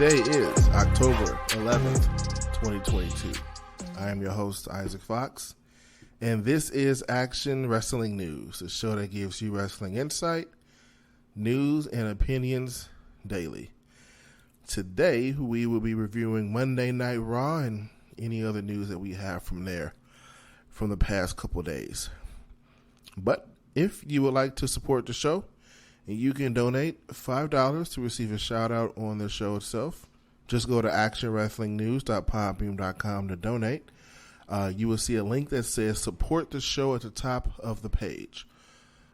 Today is October 11th, 2022. I am your host, Isaac Foxx, and this is Action Wrestling News, the show that gives you wrestling insight, news, and opinions daily. Today, we will be reviewing Monday Night Raw and any other news that we have from there from the past couple days. But if you would like to support the show, you can donate $5 to receive a shout out on the show itself. Just go to actionwrestlingnews.podbeam.com to donate. You will see a link that says support the show at the top of the page.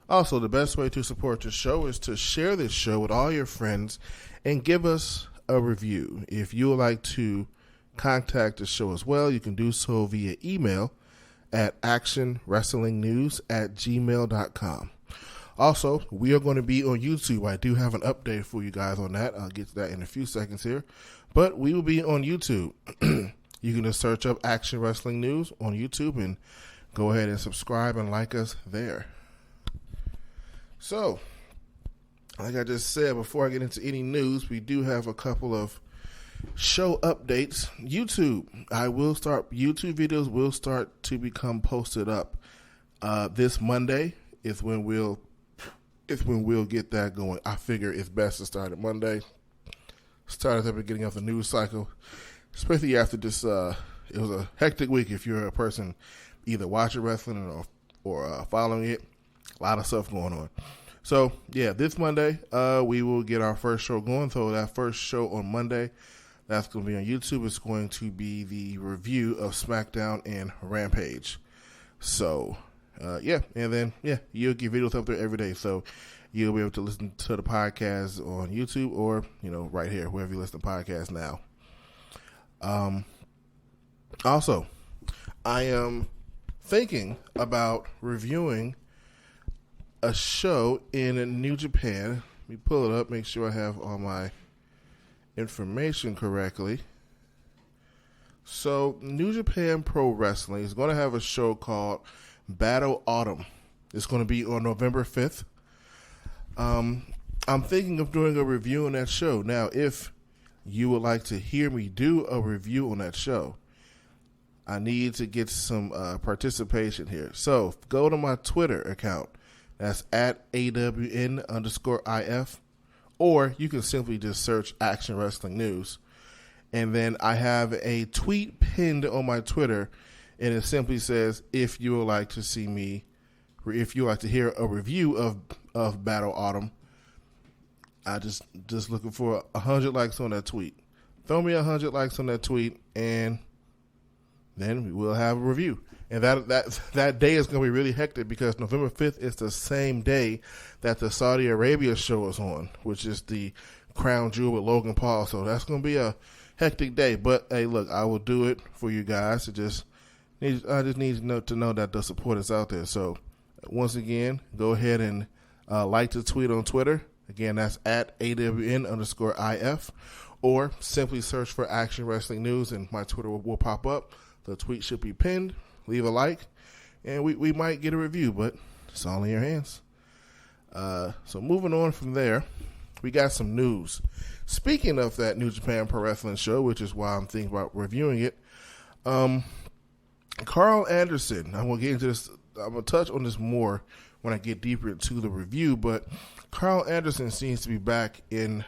Also, the best way to support the show is to share this show with all your friends and give us a review. If you would like to contact the show as well, you can do so via email at actionwrestlingnews@gmail.com. Also, we are going to be on YouTube. I do have an update for you guys on that. I'll get to that in a few seconds here. But we will be on YouTube. You can just search up Action Wrestling News on YouTube and go ahead and subscribe and like us there. So, like I just said, before I get into any news, we do have a couple of show updates. YouTube videos will start to become posted up. This Monday is when we'll get that going. I figure it's best to start at Monday. Start at the beginning of the news cycle, especially after this. It was a hectic week if you're a person either watching wrestling or following it. A lot of stuff going on. So, yeah, this Monday, we will get our first show going. So that first show on Monday, that's going to be on YouTube. It's going to be the review of SmackDown and Rampage. So, and then, you'll get videos up there every day. So you'll be able to listen to the podcast on YouTube or, right here, wherever you listen to podcasts now. Also, I am thinking about reviewing a show in New Japan. Let me pull it up, make sure I have all my information correctly. So, New Japan Pro Wrestling is going to have a show called Battle Autumn. It's going to be on November 5th. I'm thinking of doing a review on that show. Now, if you would like to hear me do a review on that show, I need to get some participation here. So, go to my Twitter account. That's at AWN_IF. Or you can simply just search Action Wrestling News. And then I have a tweet pinned on my Twitter. And it simply says, if you would like to see me, or if you would like to hear a review of Battle Autumn, I just looking for 100 likes on that tweet. Throw me 100 likes on that tweet, and then we will have a review. And that day is going to be really hectic because November 5th is the same day that the Saudi Arabia show is on, which is the Crown Jewel with Logan Paul. So that's going to be a hectic day. But hey, look, I will do it for you guys. I just need to know that the support is out there. So once again, go ahead and like the tweet on Twitter. Again, that's at AWN_IF, or simply search for Action Wrestling News and my Twitter will pop up. The tweet should be pinned. Leave a like, and we might get a review, but it's all in your hands. So moving on from there, we got some news. Speaking of that New Japan Pro Wrestling show, which is why I'm thinking about reviewing it, Carl Anderson, I'm going to get into this, I'm going to touch on this more when I get deeper into the review, but Carl Anderson seems to be back in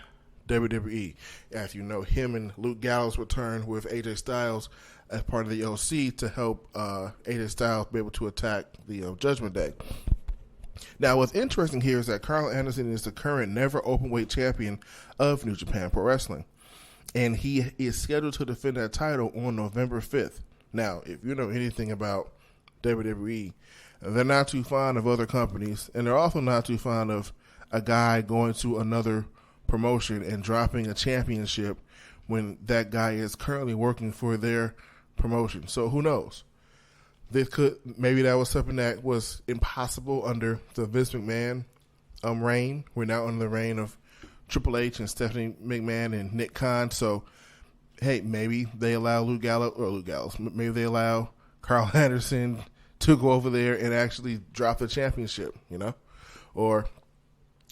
WWE. As you know, him and Luke Gallows returned with AJ Styles as part of the OC to help AJ Styles be able to attack the Judgment Day. Now, what's interesting here is that Carl Anderson is the current never openweight champion of New Japan Pro Wrestling, and he is scheduled to defend that title on November 5th. Now, if you know anything about WWE, they're not too fond of other companies, and they're also not too fond of a guy going to another promotion and dropping a championship when that guy is currently working for their promotion. So who knows? Maybe that was something that was impossible under the Vince McMahon reign. We're now under the reign of Triple H and Stephanie McMahon and Nick Khan. So, hey, maybe they allow maybe they allow Carl Anderson to go over there and actually drop the championship, or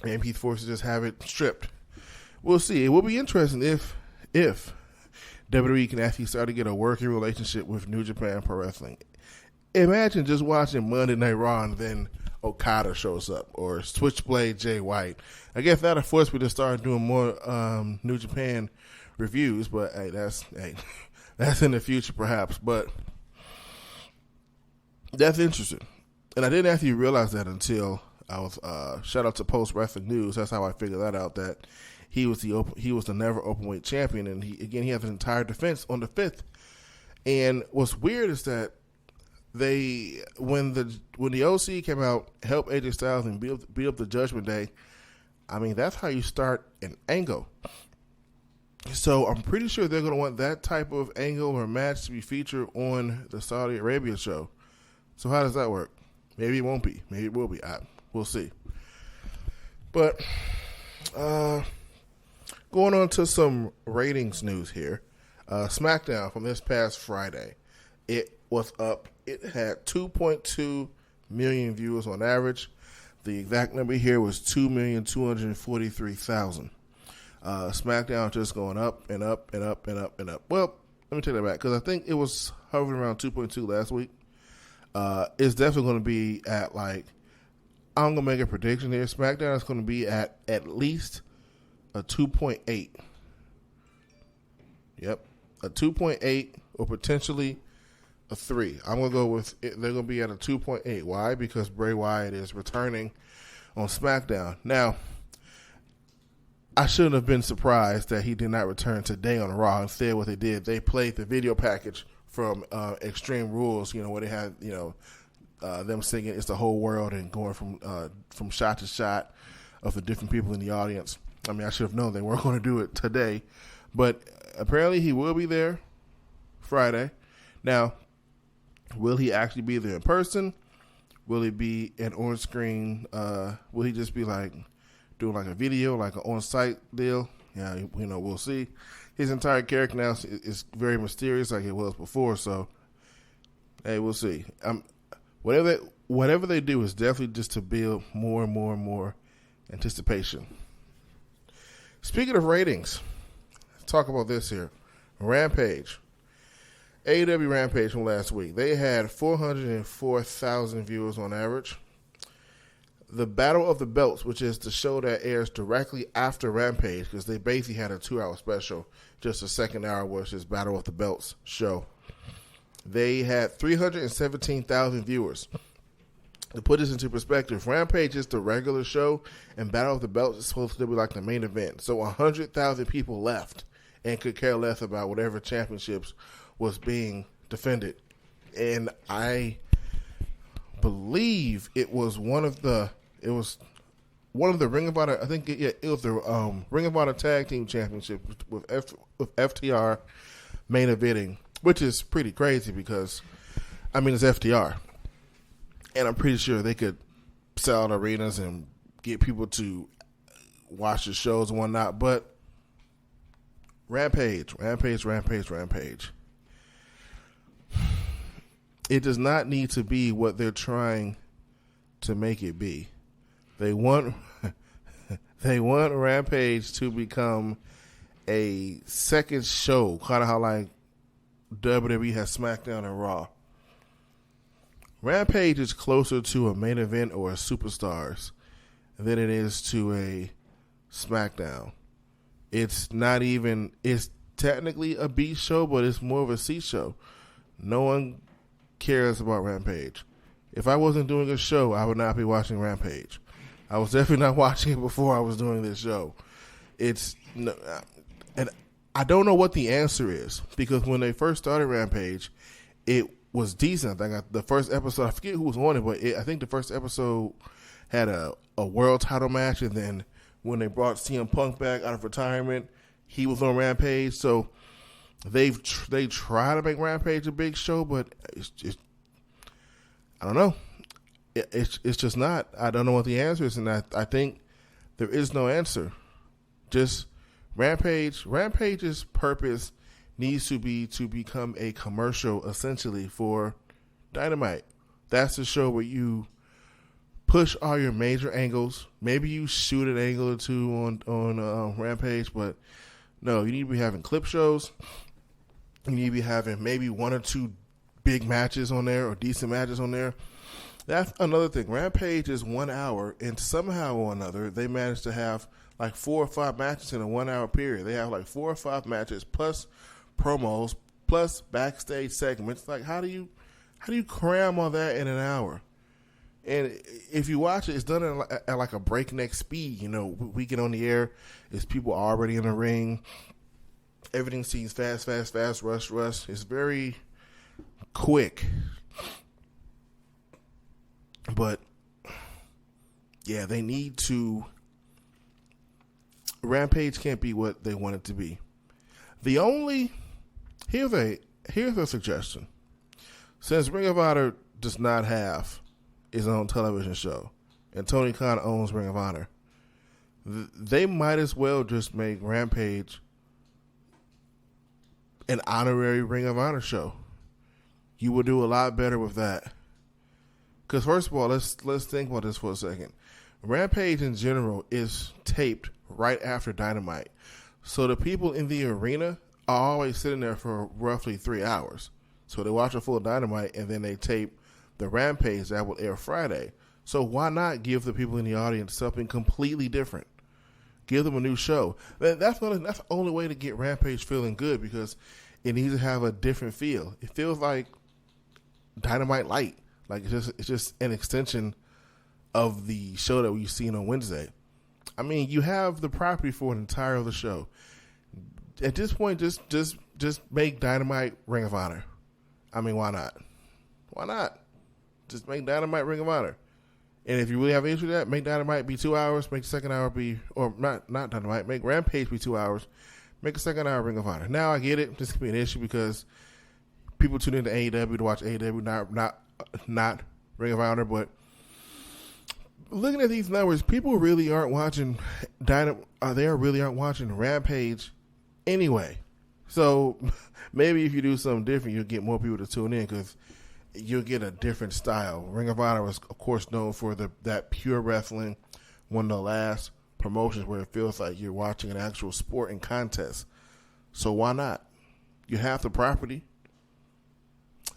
maybe he's forced to just have it stripped. We'll see. It will be interesting if if WWE can actually start to get a working relationship with New Japan Pro Wrestling. Imagine just watching Monday Night Raw and then Okada shows up, or Switchblade Jay White. I guess that'll force me to start doing more New Japan reviews, but hey, that's in the future perhaps. But that's interesting, and I didn't actually realize that until I was shout out to Post Wrestling News. That's how I figured that out. That he was the never openweight champion, and he has an entire defense on the 5th. And what's weird is that when the OC came out, helped AJ Styles and beat up the Judgment Day. I mean, that's how you start an angle. So I'm pretty sure they're going to want that type of angle or match to be featured on the Saudi Arabia show. So how does that work? Maybe it won't be. Maybe it will be. We'll see. But going on to some ratings news here. SmackDown from this past Friday. It was up. It had 2.2 million viewers on average. The exact number here was 2,243,000. SmackDown just going up and up and up and up and up. Well, let me take that back because I think it was hovering around 2.2 last week. It's definitely going to be at I'm going to make a prediction here. SmackDown is going to be at least a 2.8. Yep, a 2.8 or potentially a 3. I'm going to go with it. They're going to be at a 2.8. Why? Because Bray Wyatt is returning on SmackDown. Now, I shouldn't have been surprised that he did not return today on Raw. Instead, what they did, they played the video package from Extreme Rules, where they had, them singing "It's the Whole World" and going from shot to shot of the different people in the audience. I mean, I should have known they weren't going to do it today. But apparently he will be there Friday. Now, will he actually be there in person? Will he be an on-screen? Will he just be doing a video, an on-site deal? Yeah, we'll see. His entire character now is very mysterious like it was before, so hey, we'll see. Whatever they do is definitely just to build more and more and more anticipation. Speaking of ratings, let's talk about this here. Rampage. AEW Rampage from last week. They had 404,000 viewers on average. The Battle of the Belts, which is the show that airs directly after Rampage, because they basically had a 2-hour special, just the second hour was this Battle of the Belts show. They had 317,000 viewers. To put this into perspective, Rampage is the regular show, and Battle of the Belts is supposed to be the main event. So 100,000 people left and could care less about whatever championships was being defended. And I believe it was one of the Ring of Honor. I think it was the Ring of Honor Tag Team Championship with FTR main eventing, which is pretty crazy because it's FTR, and I'm pretty sure they could sell out arenas and get people to watch the shows and whatnot. But Rampage. It does not need to be what they're trying to make it be. They want Rampage to become a second show, kind of how WWE has SmackDown and Raw. Rampage is closer to a main event or a Superstars than it is to a SmackDown. It's technically a B show, but it's more of a C show. No one cares about Rampage. If I wasn't doing a show, I would not be watching Rampage. I was definitely not watching it before I was doing this show. And I don't know what the answer is, because when they first started Rampage, it was decent. I think the first episode, I forget who was on it, but I think the first episode had a world title match, and then when they brought CM Punk back out of retirement, he was on Rampage. So they try to make Rampage a big show, but it's just, I don't know. It's just not. I don't know what the answer is, and I think there is no answer. Just Rampage's purpose needs to be to become a commercial, essentially, for Dynamite. That's the show where you push all your major angles. Maybe you shoot an angle or two on Rampage, but No, you need to be having clip shows. You need to be having maybe 1 or 2 big matches on there or decent matches on there. That's another thing. Rampage is 1 hour, and somehow or another, they managed to have like 4 or 5 matches in a 1 hour period. They have like 4 or 5 matches plus promos plus backstage segments. Like, how do you cram all that in an hour? And if you watch it, it's done at like a breakneck speed. You know, we get on the air, it's people already in the ring. Everything seems fast, rush. It's very quick. But, yeah, they need to. Rampage can't be what they want it to be. Here's a suggestion. Since Ring of Honor does not have his own television show, and Tony Khan owns Ring of Honor, they might as well just make Rampage an honorary Ring of Honor show. You will do a lot better with that. Because first of all, let's think about this for a second. Rampage in general is taped right after Dynamite. So the people in the arena are always sitting there for roughly 3 hours. So they watch a full Dynamite and then they tape the Rampage that will air Friday. So why not give the people in the audience something completely different? Give them a new show. That's the only way to get Rampage feeling good, because it needs to have a different feel. It feels like Dynamite Light. Like it's just an extension of the show that we've seen on Wednesday. I mean, you have the property for an entire other show. At this point, just make Dynamite Ring of Honor. I mean, why not? Why not? Just make Dynamite Ring of Honor. And if you really have an issue with that, make Dynamite be 2 hours, make the second hour be, or not Dynamite, make Rampage be 2 hours, make a second hour Ring of Honor. Now I get it. This could be an issue because people tune into AEW to watch AEW, not Ring of Honor, but looking at these numbers, people really aren't watching really aren't watching Rampage anyway. So maybe if you do something different, you'll get more people to tune in because you'll get a different style. Ring of Honor was, of course, known for that pure wrestling, one of the last promotions where it feels like you're watching an actual sport and contest. So why not? You have the property.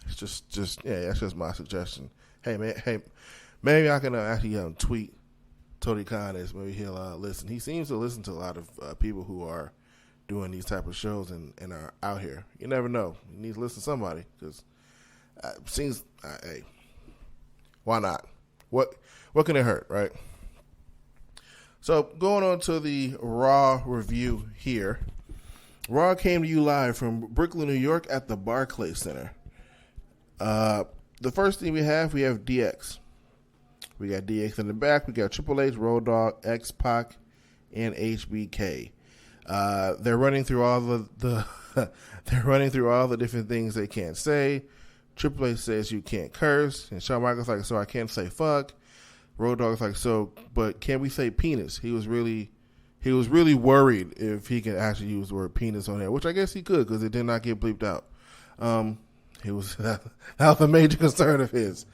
It's just that's just my suggestion. Hey man, maybe I can actually tweet Tony Khan this. Maybe he'll listen. He seems to listen to a lot of people who are doing these type of shows and are out here. You never know. You need to listen to somebody because hey, why not? What can it hurt, right? So going on to the Raw review here. Raw came to you live from Brooklyn, New York at the Barclays Center. The first thing we have DX. We got DX in the back. We got Triple H, Road Dogg, X-Pac, and HBK. They're running through all they're running through all the different things they can't say. Triple H says you can't curse, and Shawn Michaels like, so I can't say fuck. Road Dogg's like, so, but can we say penis? He was really worried if he could actually use the word penis on there, which I guess he could because it did not get bleeped out. That was a major concern of his.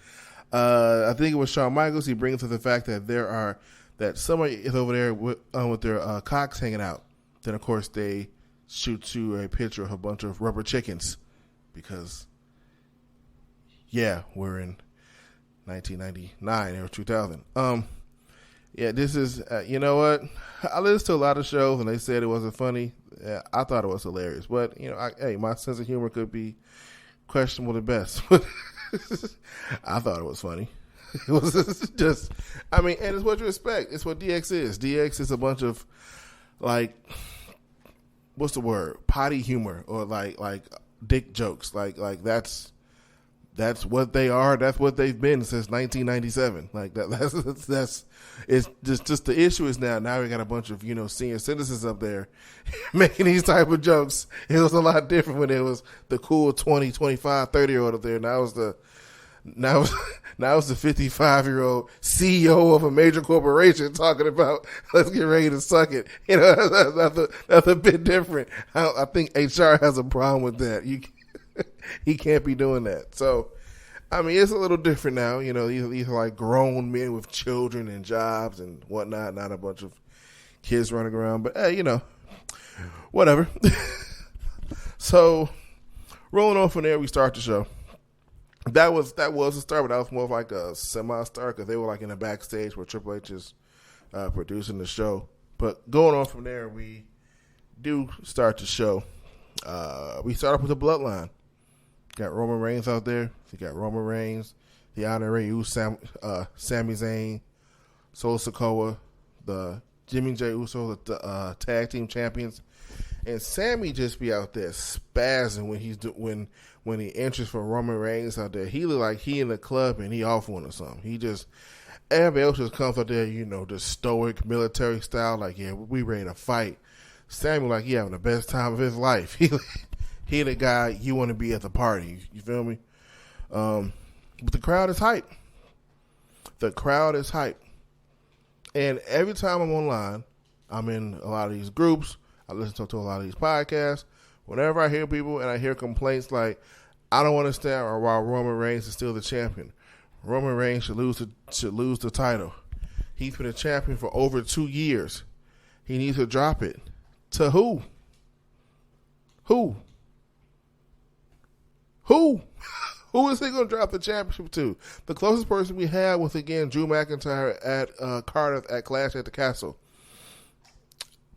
I think it was Shawn Michaels. He brings up the fact that somebody is over there with their cocks hanging out. Then of course they shoot to a picture of a bunch of rubber chickens because, yeah, we're in 1999 or 2000. Yeah, this is you know what? I listened to a lot of shows and they said it wasn't funny. Yeah, I thought it was hilarious, but you know, my sense of humor could be questionable at best. I thought it was funny. It was just, I mean, and it's what you expect. It's what DX is. DX is a bunch of like, what's the word? Potty humor or like dick jokes. Like that's what they are. That's what they've been since 1997. Like that's it's just the issue is now we got a bunch of, you know, senior citizens up there making these type of jokes. It was a lot different when it was the cool 20, 25, 30-year-old up there. Now it's the 55-year-old CEO of a major corporation talking about let's get ready to suck it. You know, that's a bit different. I think HR has a problem with that. He can't be doing that. So, I mean, it's a little different now. You know, these are like grown men with children and jobs and whatnot, not a bunch of kids running around. But, hey, you know, Whatever. So, rolling on from there, we start the show. That was a start, but that was more of like a semi-start because they were like in the backstage where Triple H is producing the show. But going on from there, we do start the show. We start off with the Bloodline. Got Roman Reigns out there. You got Roman Reigns, the Honorary Uso, Sami Zayn, Solo Sikoa, the Jimmy J. Uso, the tag team champions. And Sammy just be out there spazzing when he enters for Roman Reigns out there. He look like he in the club and he off one or something. Everybody else just comes out there, the stoic military style, like, yeah, we ready to fight. Sammy like he having the best time of his life. He the guy you want to be at the party. You feel me? But the crowd is hype. The crowd is hype. And every time I'm online, I'm in a lot of these groups. I listen to a lot of these podcasts. Whenever I hear people and I hear complaints like, I don't understand why Roman Reigns is still the champion. Roman Reigns should lose the title. He's been a champion for over 2 years. He needs to drop it. To who? Who is he going to drop the championship to? The closest person we had was, again, Drew McIntyre at Cardiff at Clash at the Castle.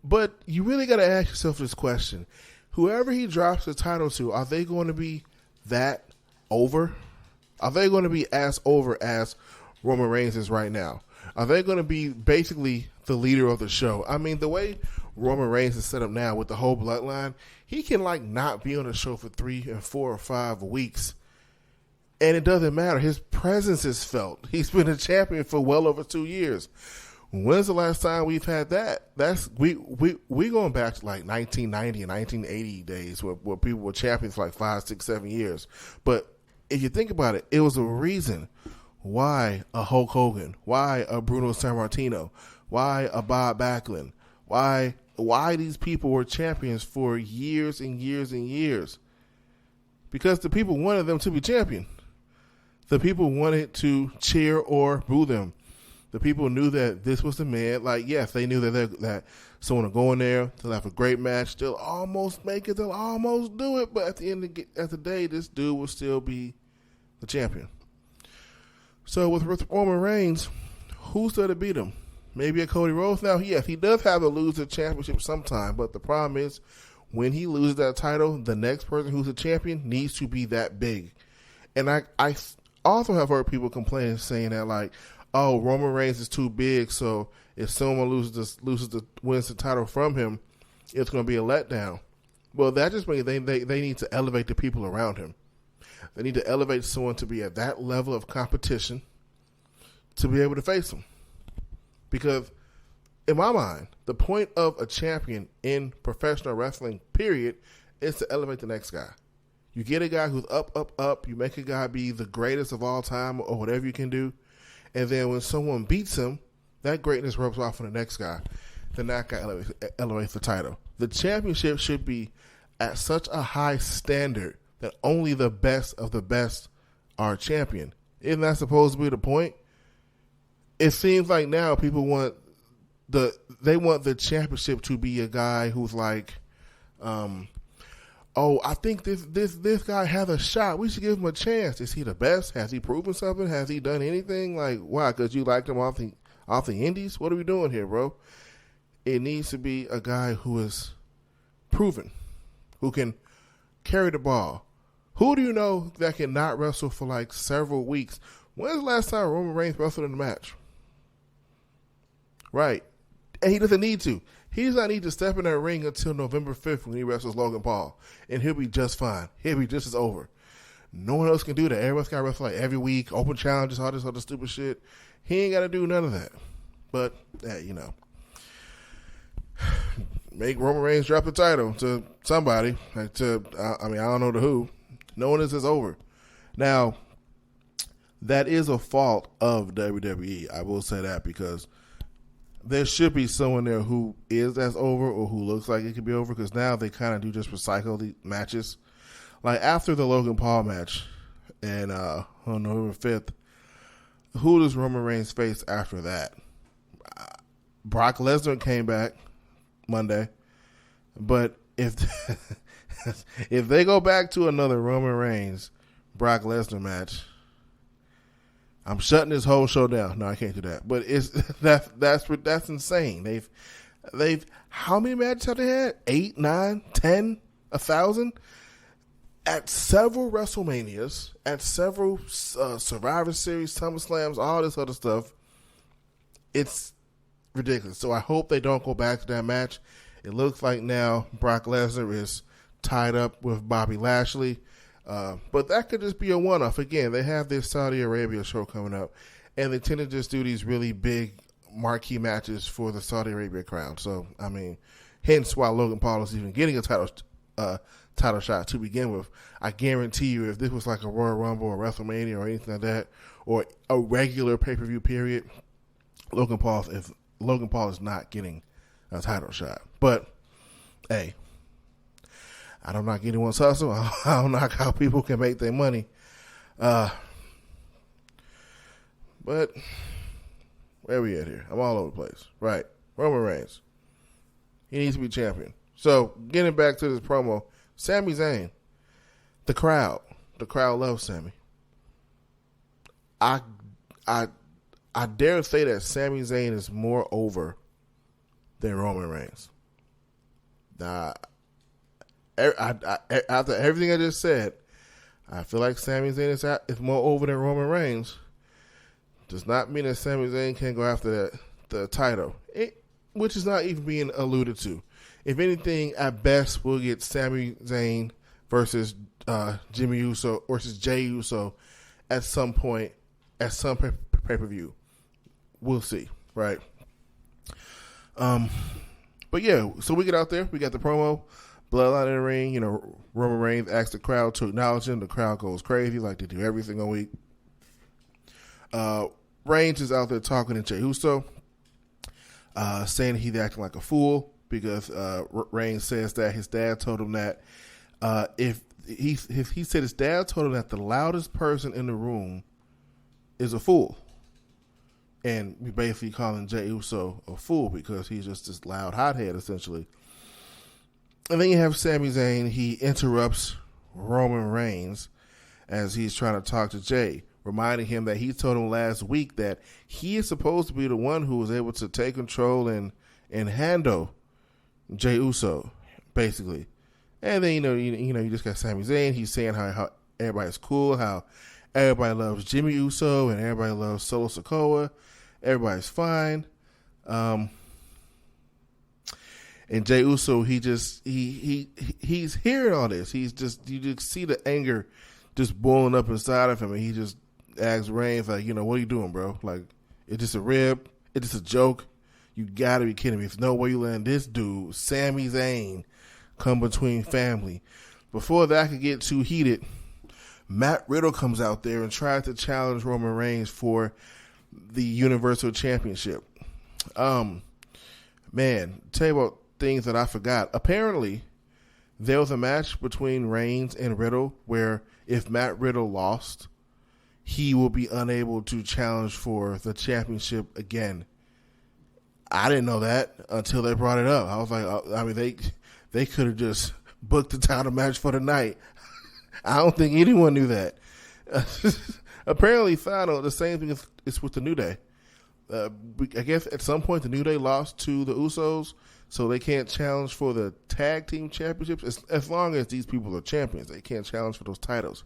But you really got to ask yourself this question. Whoever he drops the title to, are they going to be that over? Are they going to be as over as Roman Reigns is right now? Are they going to be basically the leader of the show? I mean, the way Roman Reigns is set up now with the whole bloodline, he can not be on the show for 3 and 4 or 5 weeks. And it doesn't matter. His presence is felt. He's been a champion for well over 2 years. When's the last time we've had that? We going back to like 1990 and 1980 days where people were champions for like 5, 6, 7 years. But if you think about it, it was a reason why a Hulk Hogan, why a Bruno Sammartino, why a Bob Backlund, why these people were champions for years and years and years. Because the people wanted them to be champion. The people wanted to cheer or boo them. The people knew that this was the man. Like, yes, they knew that someone will go in there, they'll have a great match, they'll almost make it, they'll almost do it, but at the end of the day, this dude will still be the champion. So with Roman Reigns, who's there to beat him? Maybe a Cody Rhodes. Now, yes, he does have to lose the championship sometime, but the problem is when he loses that title, the next person who's a champion needs to be that big. And I also have heard people complaining, saying that like, oh, Roman Reigns is too big, so if someone wins the title from him, it's going to be a letdown. Well, that just means they need to elevate the people around him. They need to elevate someone to be at that level of competition to be able to face him. Because in my mind, the point of a champion in professional wrestling, period, is to elevate the next guy. You get a guy who's up. You make a guy be the greatest of all time or whatever you can do. And then when someone beats him, that greatness rubs off on the next guy. Then that guy elevates the title. The championship should be at such a high standard that only the best of the best are champion. Isn't that supposed to be the point? It seems like now people want the championship to be a guy who's like, oh, I think this guy has a shot. We should give him a chance. Is he the best? Has he proven something? Has he done anything? Like, why? Because you liked him off the indies? What are we doing here, bro? It needs to be a guy who is proven, who can carry the ball. Who do you know that can not wrestle for like several weeks? When's the last time Roman Reigns wrestled in a match? Right. And he doesn't need to. He does not need to step in that ring until November 5th when he wrestles Logan Paul. And he'll be just fine. He'll be just as over. No one else can do that. Everyone's got to wrestle like every week, open challenges, all this other stupid shit. He ain't got to do none of that. But, make Roman Reigns drop the title to somebody. I don't know to who. No one is as over. Now, that is a fault of WWE. I will say that because there should be someone there who is as over or who looks like it could be over because now they kind of do just recycle the matches. Like after the Logan Paul match and on November 5th, who does Roman Reigns face after that? Brock Lesnar came back Monday. But if if they go back to another Roman Reigns Brock Lesnar match, I'm shutting this whole show down. No, I can't do that. But it's that's insane. They've how many matches have they had? 8, 9, 10, 1,000? At several WrestleManias, at several Survivor Series, SummerSlams, all this other stuff. It's ridiculous. So I hope they don't go back to that match. It looks like now Brock Lesnar is tied up with Bobby Lashley. But that could just be a one-off. Again, they have this Saudi Arabia show coming up, and they tend to just do these really big marquee matches for the Saudi Arabia crown. So, I mean, hence why Logan Paul is even getting a title shot to begin with. I guarantee you if this was like a Royal Rumble or WrestleMania or anything like that, or a regular pay-per-view period, Logan Paul is not getting a title shot. But, hey, I don't knock anyone's hustle. I don't knock how people can make their money. But where we at here? I'm all over the place. Right. Roman Reigns. He needs to be champion. So, getting back to this promo, Sami Zayn, the crowd loves Sami. I dare say that Sami Zayn is more over than Roman Reigns. Now, after everything I just said, I feel like Sami Zayn is more over than Roman Reigns. Does not mean that Sami Zayn can't go after the title, which is not even being alluded to. If anything, at best, we'll get Sami Zayn versus Jimmy Uso versus Jey Uso at some point, at some pay-per-view. We'll see, right? But yeah, so we get out there. We got the promo, Bloodline in the ring. You know, Roman Reigns asks the crowd to acknowledge him. The crowd goes crazy like they do every single week. Reigns is out there talking to Jey Uso, saying he's acting like a fool because Reigns says that his dad told him that if he said his dad told him that the loudest person in the room is a fool. And we basically calling Jey Uso a fool because he's just this loud hothead, essentially. And then you have Sami Zayn. He interrupts Roman Reigns as he's trying to talk to Jey, reminding him that he told him last week that he is supposed to be the one who was able to take control and handle Jey Uso, basically. And then, you just got Sami Zayn. He's saying how everybody's cool, how everybody loves Jimmy Uso and everybody loves Solo Sikoa. Everybody's fine. And Jey Uso, he's hearing all this. You just see the anger just boiling up inside of him, and he just asks Reigns, like, what are you doing, bro? Like, it's just a rib. It's just a joke. You gotta be kidding me. There's no way you letting this dude, Sami Zayn, come between family. Before that could get too heated, Matt Riddle comes out there and tries to challenge Roman Reigns for the Universal Championship. Man, tell you about things that I forgot. Apparently, there was a match between Reigns and Riddle where if Matt Riddle lost, he will be unable to challenge for the championship again. I didn't know that until they brought it up. I was like, they could have just booked the title match for the night. I don't think anyone knew that. Apparently, the same thing is with the New Day. I guess at some point the New Day lost to the Usos, so they can't challenge for the tag team championships. As long as these people are champions, they can't challenge for those titles.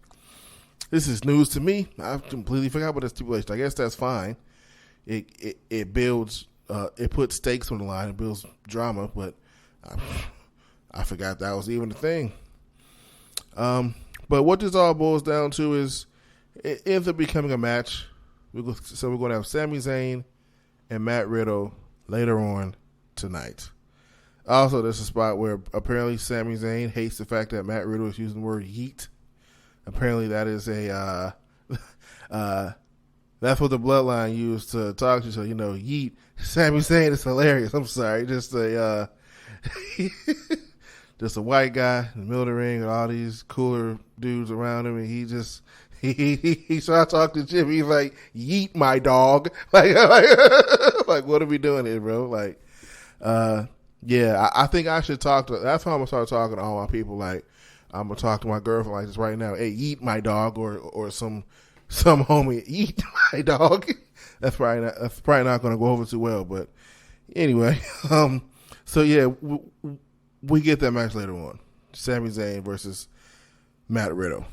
This is news to me. I completely forgot about the stipulation. I guess that's fine. It builds, it puts stakes on the line. It builds drama, but I forgot that was even a thing. But what this all boils down to is it ends up becoming a match. So we're going to have Sami Zayn and Matt Riddle later on tonight. Also, there's a spot where apparently Sami Zayn hates the fact that Matt Riddle is using the word yeet. Apparently that is that's what the Bloodline used to talk to. So, yeet. Sami Zayn is hilarious. I'm sorry. Just a white guy in the middle of the ring with all these cooler dudes around him, and he started talking to Jim. He's like, "Yeet, my dog!" Like, what are we doing here, bro? Like, Yeah, I think I should talk to. That's how I'm gonna start talking to all my people. Like, I'm gonna talk to my girlfriend like this right now. Hey, eat my dog, or some homie, eat my dog. That's probably not gonna go over too well. But anyway, so yeah, we get that match later on. Sami Zayn versus Matt Riddle.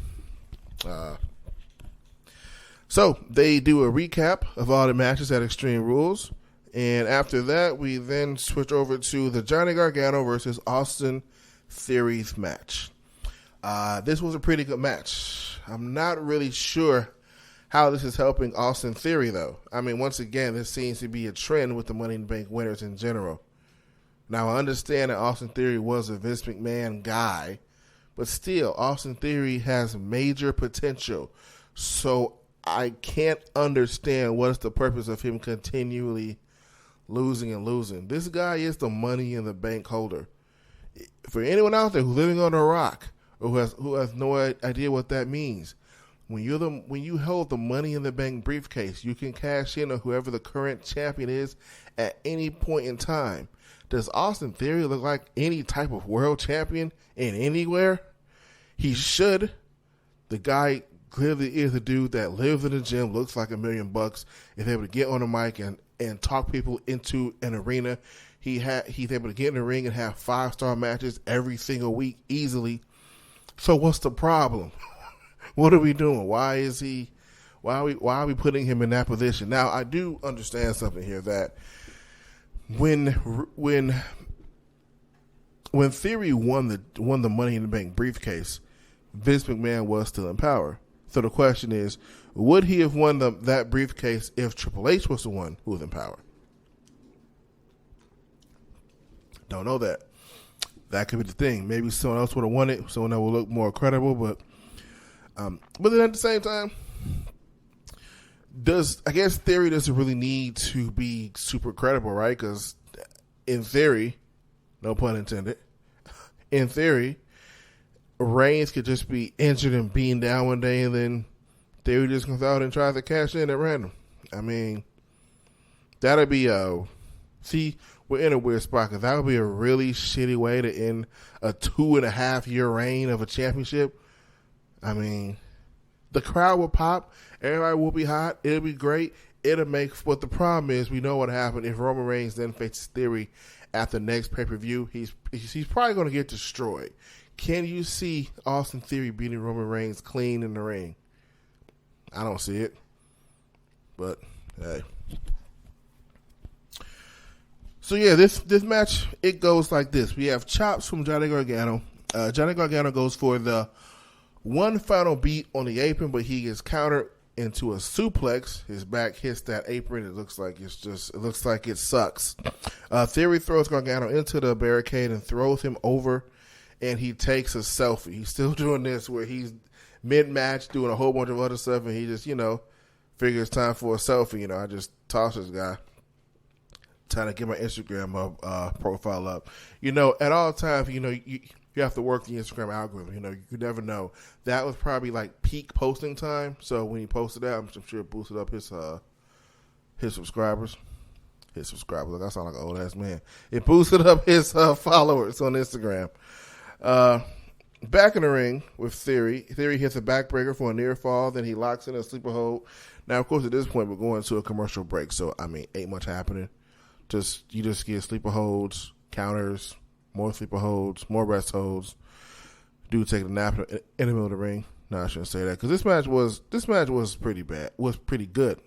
So they do a recap of all the matches at Extreme Rules. And after that, we then switch over to the Johnny Gargano versus Austin Theory's match. This was a pretty good match. I'm not really sure how this is helping Austin Theory, though. I mean, once again, this seems to be a trend with the Money in the Bank winners in general. Now, I understand that Austin Theory was a Vince McMahon guy, but still, Austin Theory has major potential. So I can't understand what is the purpose of him continually losing and losing. This guy is the Money in the Bank holder. For anyone out there who's living on a rock or who has no idea what that means, when you hold the Money in the Bank briefcase, you can cash in on whoever the current champion is at any point in time. Does Austin Theory look like any type of world champion in anywhere? He should. The guy clearly is a dude that lives in the gym, looks like $1 million, is able to get on the mic and talk people into an arena. He's able to get in the ring and have 5-star matches every single week easily. So what's the problem? What are we doing? Why are we putting him in that position? Now, I do understand something here, that when Theory won the Money in the Bank briefcase, Vince McMahon was still in power. So the question is, would he have won that briefcase if Triple H was the one who was in power? Don't know that. That could be the thing. Maybe someone else would have won it, someone that would look more credible. But then at the same time, I guess Theory doesn't really need to be super credible, right? Because in theory, no pun intended, in theory, Reigns could just be injured and beaten down one day, and then Theory just comes out and tries to cash in at random. I mean, that'd be see, we're in a weird spot, because that would be a really shitty way to end a 2.5-year reign of a championship. I mean, the crowd will pop, everybody will be hot, it'll be great, it'll make. But the problem is, we know what happened if Roman Reigns then faces Theory at the next pay-per-view. He's probably going to get destroyed. Can you see Austin Theory beating Roman Reigns clean in the ring? I don't see it. But, hey. So, yeah, this match, it goes like this. We have chops from Johnny Gargano. Johnny Gargano goes for the one final beat on the apron, but he gets countered into a suplex. His back hits that apron. It looks like it sucks. Theory throws Gargano into the barricade and throws him over, and he takes a selfie. He's still doing this where he's mid-match doing a whole bunch of other stuff, and he just, figures it's time for a selfie. I just toss this guy, trying to get my Instagram profile up. At all times, you have to work the Instagram algorithm. You never know. That was probably like peak posting time. So when he posted that, I'm sure it boosted up his subscribers. His subscribers. Look, I sound like an old ass man. It boosted up his followers on Instagram. Back in the ring with Theory. Theory hits a backbreaker for a near fall. Then he locks in a sleeper hold. Now, of course, at this point, we're going to a commercial break. So, I mean, ain't much happening. You just get sleeper holds, counters, more sleeper holds, more rest holds. Dude taking a nap in the middle of the ring. No, I shouldn't say that, because this match was pretty bad. Was pretty good,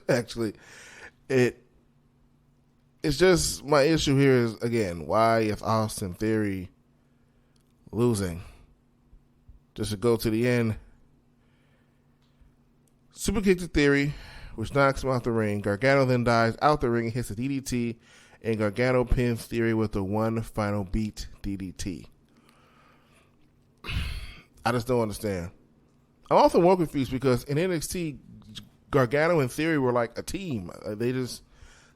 actually. It's just, my issue here is, again, why is Austin Theory losing? Just to go to the end. Super kick to Theory, which knocks him out the ring. Gargano then dives out the ring and hits a DDT, and Gargano pins Theory with the one final beat DDT. I just don't understand. I'm also more confused because in NXT, Gargano and Theory were like a team. They just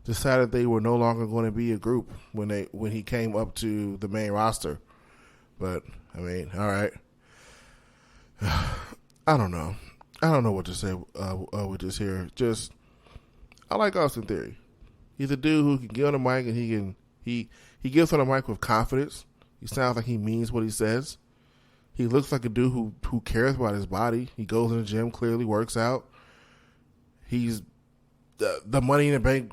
decided they were no longer going to be a group when he came up to the main roster. But, I mean, all right. I don't know. I don't know what to say with this here. I like Austin Theory. He's a dude who can get on the mic and he He gets on the mic with confidence. He sounds like he means what he says. He looks like a dude who cares about his body. He goes in the gym, clearly works out. He's the Money in the Bank,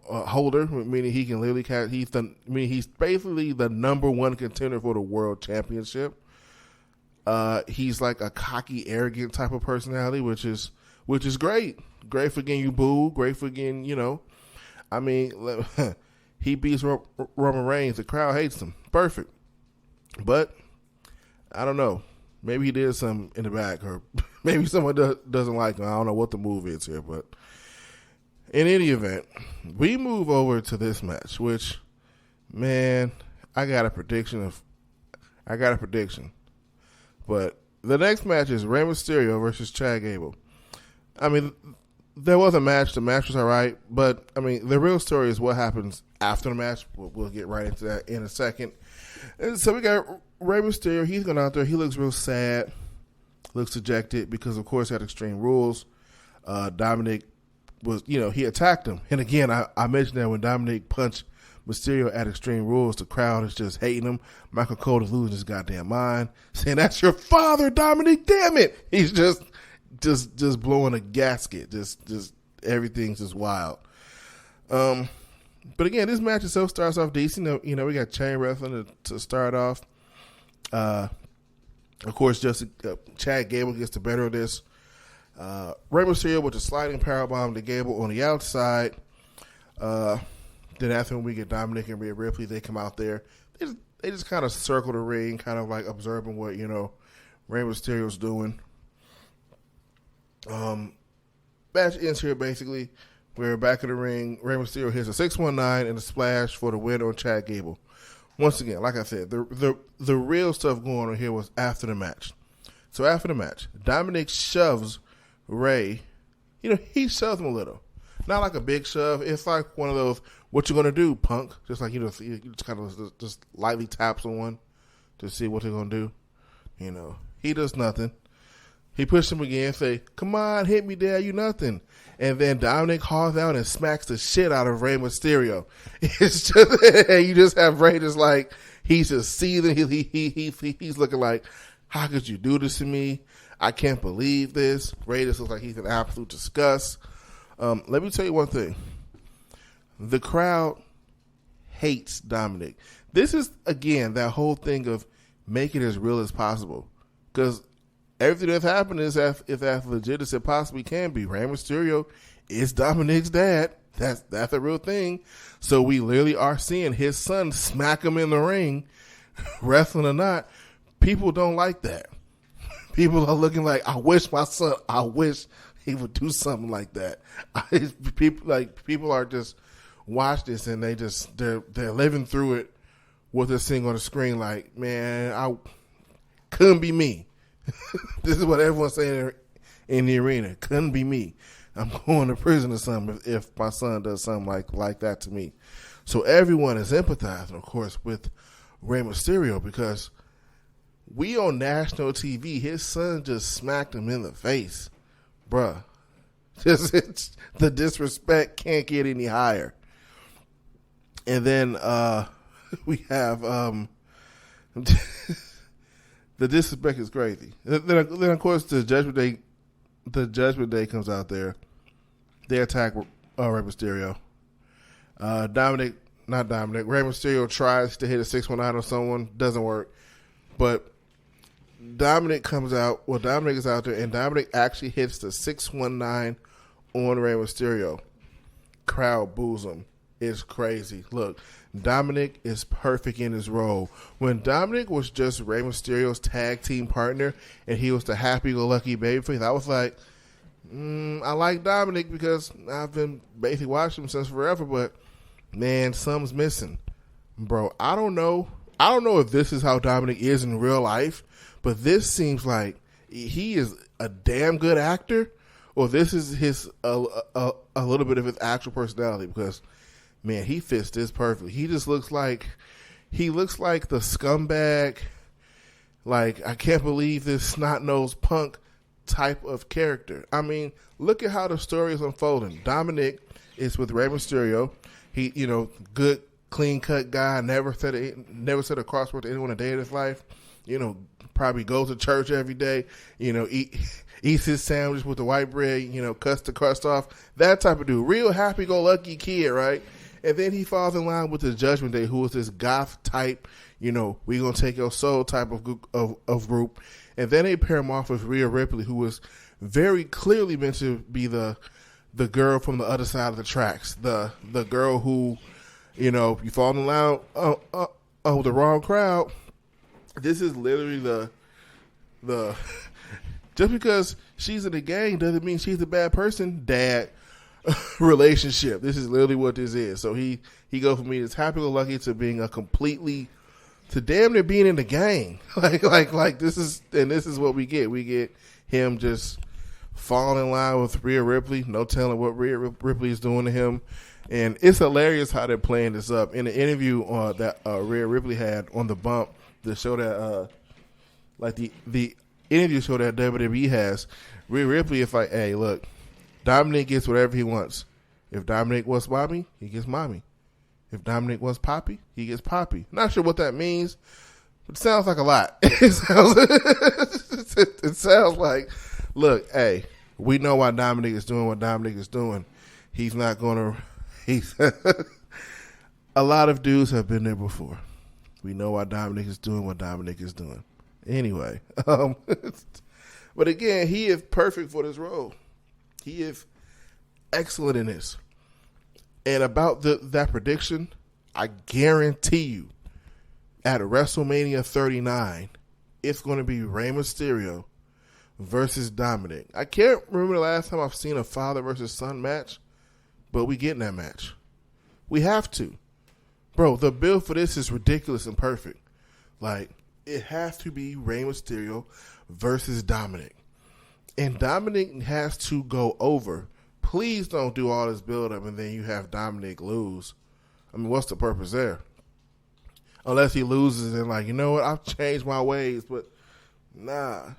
holder, meaning he can literally catch. He's basically the number one contender for the world championship. He's like a cocky, arrogant type of personality, which is great. Great for getting you booed. Great for getting, he beats Roman Reigns. The crowd hates him. Perfect. But I don't know. Maybe he did something in the back, or maybe someone doesn't like him. I don't know what the move is here, but in any event, we move over to this match, which, man, I got a prediction. But the next match is Rey Mysterio versus Chad Gable. I mean, there was a match. The match was all right, but I mean, the real story is what happens after the match. We'll get right into that in a second. And so we got Rey Mysterio. He's going out there. He looks real sad, looks dejected because, of course, he had Extreme Rules. Dominick was, he attacked him. And again, I mentioned that when Dominick punched Mysterio at Extreme Rules, the crowd is just hating him. Michael Cole is losing his goddamn mind, saying, "That's your father, Dominick, damn it." He's just blowing a gasket. Just everything's just wild. But again, this match itself starts off decent. We got chain wrestling to start off. Of course, Chad Gable gets the better of this. Rey Mysterio with a sliding powerbomb to Gable on the outside. Then after when we get Dominick and Rhea Ripley, they come out there. They just kind of circle the ring, kind of like observing what, Rey Mysterio's doing. Match ends here basically. We're back in the ring. Rey Mysterio hits a 619 and a splash for the win on Chad Gable. Once again, like I said, the real stuff going on here was after the match. So after the match, Dominick shoves Rey. He shoves him a little. Not like a big shove. It's like one of those, "What you gonna do, punk?" Just like, you just kind of just lightly taps on one to see what they're gonna do. He does nothing. He pushed him again, say, "Come on, hit me, Dad, you nothing." And then Dominick hauls out and smacks the shit out of Rey Mysterio. It's just, you just have Rey just like, he's just seething. He's looking like, "How could you do this to me? I can't believe this." Rey just looks like he's in absolute disgust. Let me tell you one thing. The crowd hates Dominick. This is, again, that whole thing of make it as real as possible. Because everything that's happened is as legit as it possibly can be. Rey Mysterio is Dominick's dad. That's a real thing. So we literally are seeing his son smack him in the ring, wrestling or not. People don't like that. People are looking like, I wish he would do something like that. People are just watch this and they're living through it, what they're seeing on the screen. Like, man, I couldn't be me. This is what everyone's saying in the arena. Couldn't be me. I'm going to prison or something if my son does something like that to me. So everyone is empathizing, of course, with Rey Mysterio because we on national TV, his son just smacked him in the face. Bruh. The disrespect can't get any higher. And then we have the disrespect is crazy. Then of course the Judgment Day comes out there. They attack Rey Mysterio. Rey Mysterio tries to hit a 619 on someone, doesn't work. But Dominick comes out. Well, Dominick is out there, and Dominick actually hits the 619 on Rey Mysterio. Crowd boos him. It's crazy. Look, Dominick is perfect in his role. When Dominick was just Rey Mysterio's tag team partner, and he was the happy-go-lucky babyface, I was like, I like Dominick because I've been basically watching him since forever, but man, something's missing. Bro, I don't know if this is how Dominick is in real life, but this seems like he is a damn good actor, or this is his a little bit of his actual personality, because man, he fits this perfectly. He just looks like the scumbag, like, I can't believe this snot-nosed punk type of character. I mean, look at how the story is unfolding. Dominick is with Rey Mysterio. He, good clean cut guy, never said a cross word to anyone a day in his life. Probably goes to church every day. Eats his sandwich with the white bread. Cuts the crust off. That type of dude, real happy go lucky kid, right? And then he falls in line with the Judgment Day, who is this goth type, we gonna take your soul type of group. And then they pair him off with Rhea Ripley, who was very clearly meant to be the girl from the other side of the tracks, the girl who, you fall in line with the wrong crowd. This is literally the just because she's in the gang doesn't mean she's a bad person, dad relationship. This is literally what this is. So he goes from being this happy-go-lucky to being to damn near being in the gang. Like this is what we get. We get him just falling in line with Rhea Ripley. No telling what Rhea Ripley is doing to him. And it's hilarious how they're playing this up. In the interview that Rhea Ripley had on The Bump, the show that the interview show that WWE has, Rhea Ripley is like, hey, look, Dominick gets whatever he wants. If Dominick wants mommy, he gets mommy. If Dominick wants Poppy, he gets Poppy. Not sure what that means, but it sounds like a lot. It sounds like, look, hey, we know why Dominick is doing what Dominick is doing. He's not going to... A lot of dudes have been there before. We know why Dominick is doing what Dominick is doing. Anyway, but again, he is perfect for this role. He is excellent in this. And about that prediction, I guarantee you, at WrestleMania 39, it's going to be Rey Mysterio versus Dominick. I can't remember the last time I've seen a father versus son match, but we getting that match. We have to. Bro, the build for this is ridiculous and perfect. Like, it has to be Rey Mysterio versus Dominick. And Dominick has to go over. Please don't do all this build-up and then you have Dominick lose. I mean, what's the purpose there? Unless he loses and like, you know what, I've changed my ways. But, nah.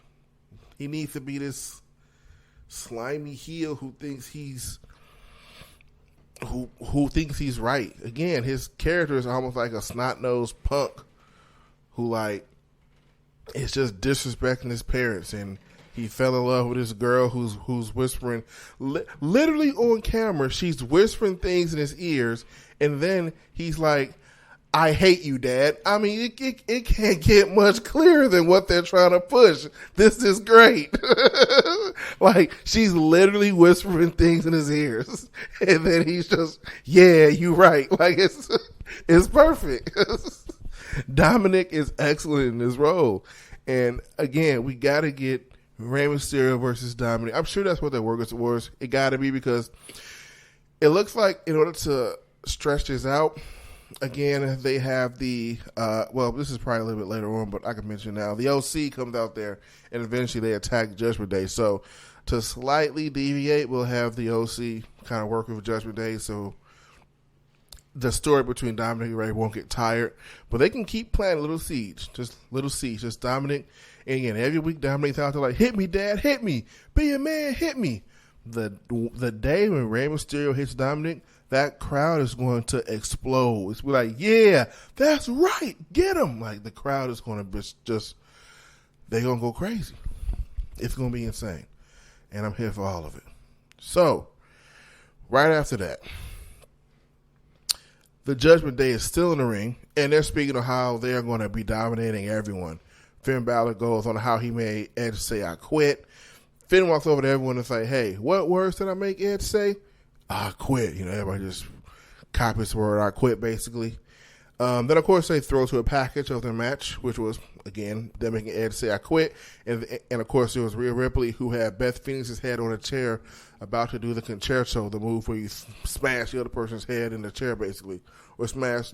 He needs to be this slimy heel who thinks he's right. Again, his character is almost like a snot-nosed punk who, like, is just disrespecting his parents, and he fell in love with this girl who's whispering, literally on camera, she's whispering things in his ears, and then he's like, I hate you, Dad. I mean, it can't get much clearer than what they're trying to push. This is great. Like, she's literally whispering things in his ears, and then he's just, yeah, you right. Like, it's perfect. Dominick is excellent in this role. And again, we got to get Rey Mysterio versus Dominick. I'm sure that's what they're working towards. It got to be, because it looks like in order to stretch this out, again, they have the, well, this is probably a little bit later on, but I can mention now. The OC comes out there, and eventually they attack Judgment Day. So to slightly deviate, we'll have the OC kind of work with Judgment Day, so the story between Dominick and Rey won't get tired, but they can keep playing little siege, just Dominick. And again, every week Dominick's out there like, hit me, Dad, hit me, be a man, hit me. The day when Rey Mysterio hits Dominick, that crowd is going to explode. It's like, yeah, that's right, get him. Like, the crowd is going to be just, they're going to go crazy. It's going to be insane, and I'm here for all of it. So, right after that, the Judgment Day is still in the ring, and they're speaking of how they're going to be dominating everyone. Finn Balor goes on how he made Edge say, I quit. Finn walks over to everyone and say, hey, what words did I make Edge say? I quit. Everybody just copies the word I quit, basically. Then, of course, they throw to a package of their match, which was, again, them making Edge say, I quit. And of course, there was Rhea Ripley, who had Beth Phoenix's head on a chair, about to do the concerto, the move where you smash the other person's head in the chair, basically, or smash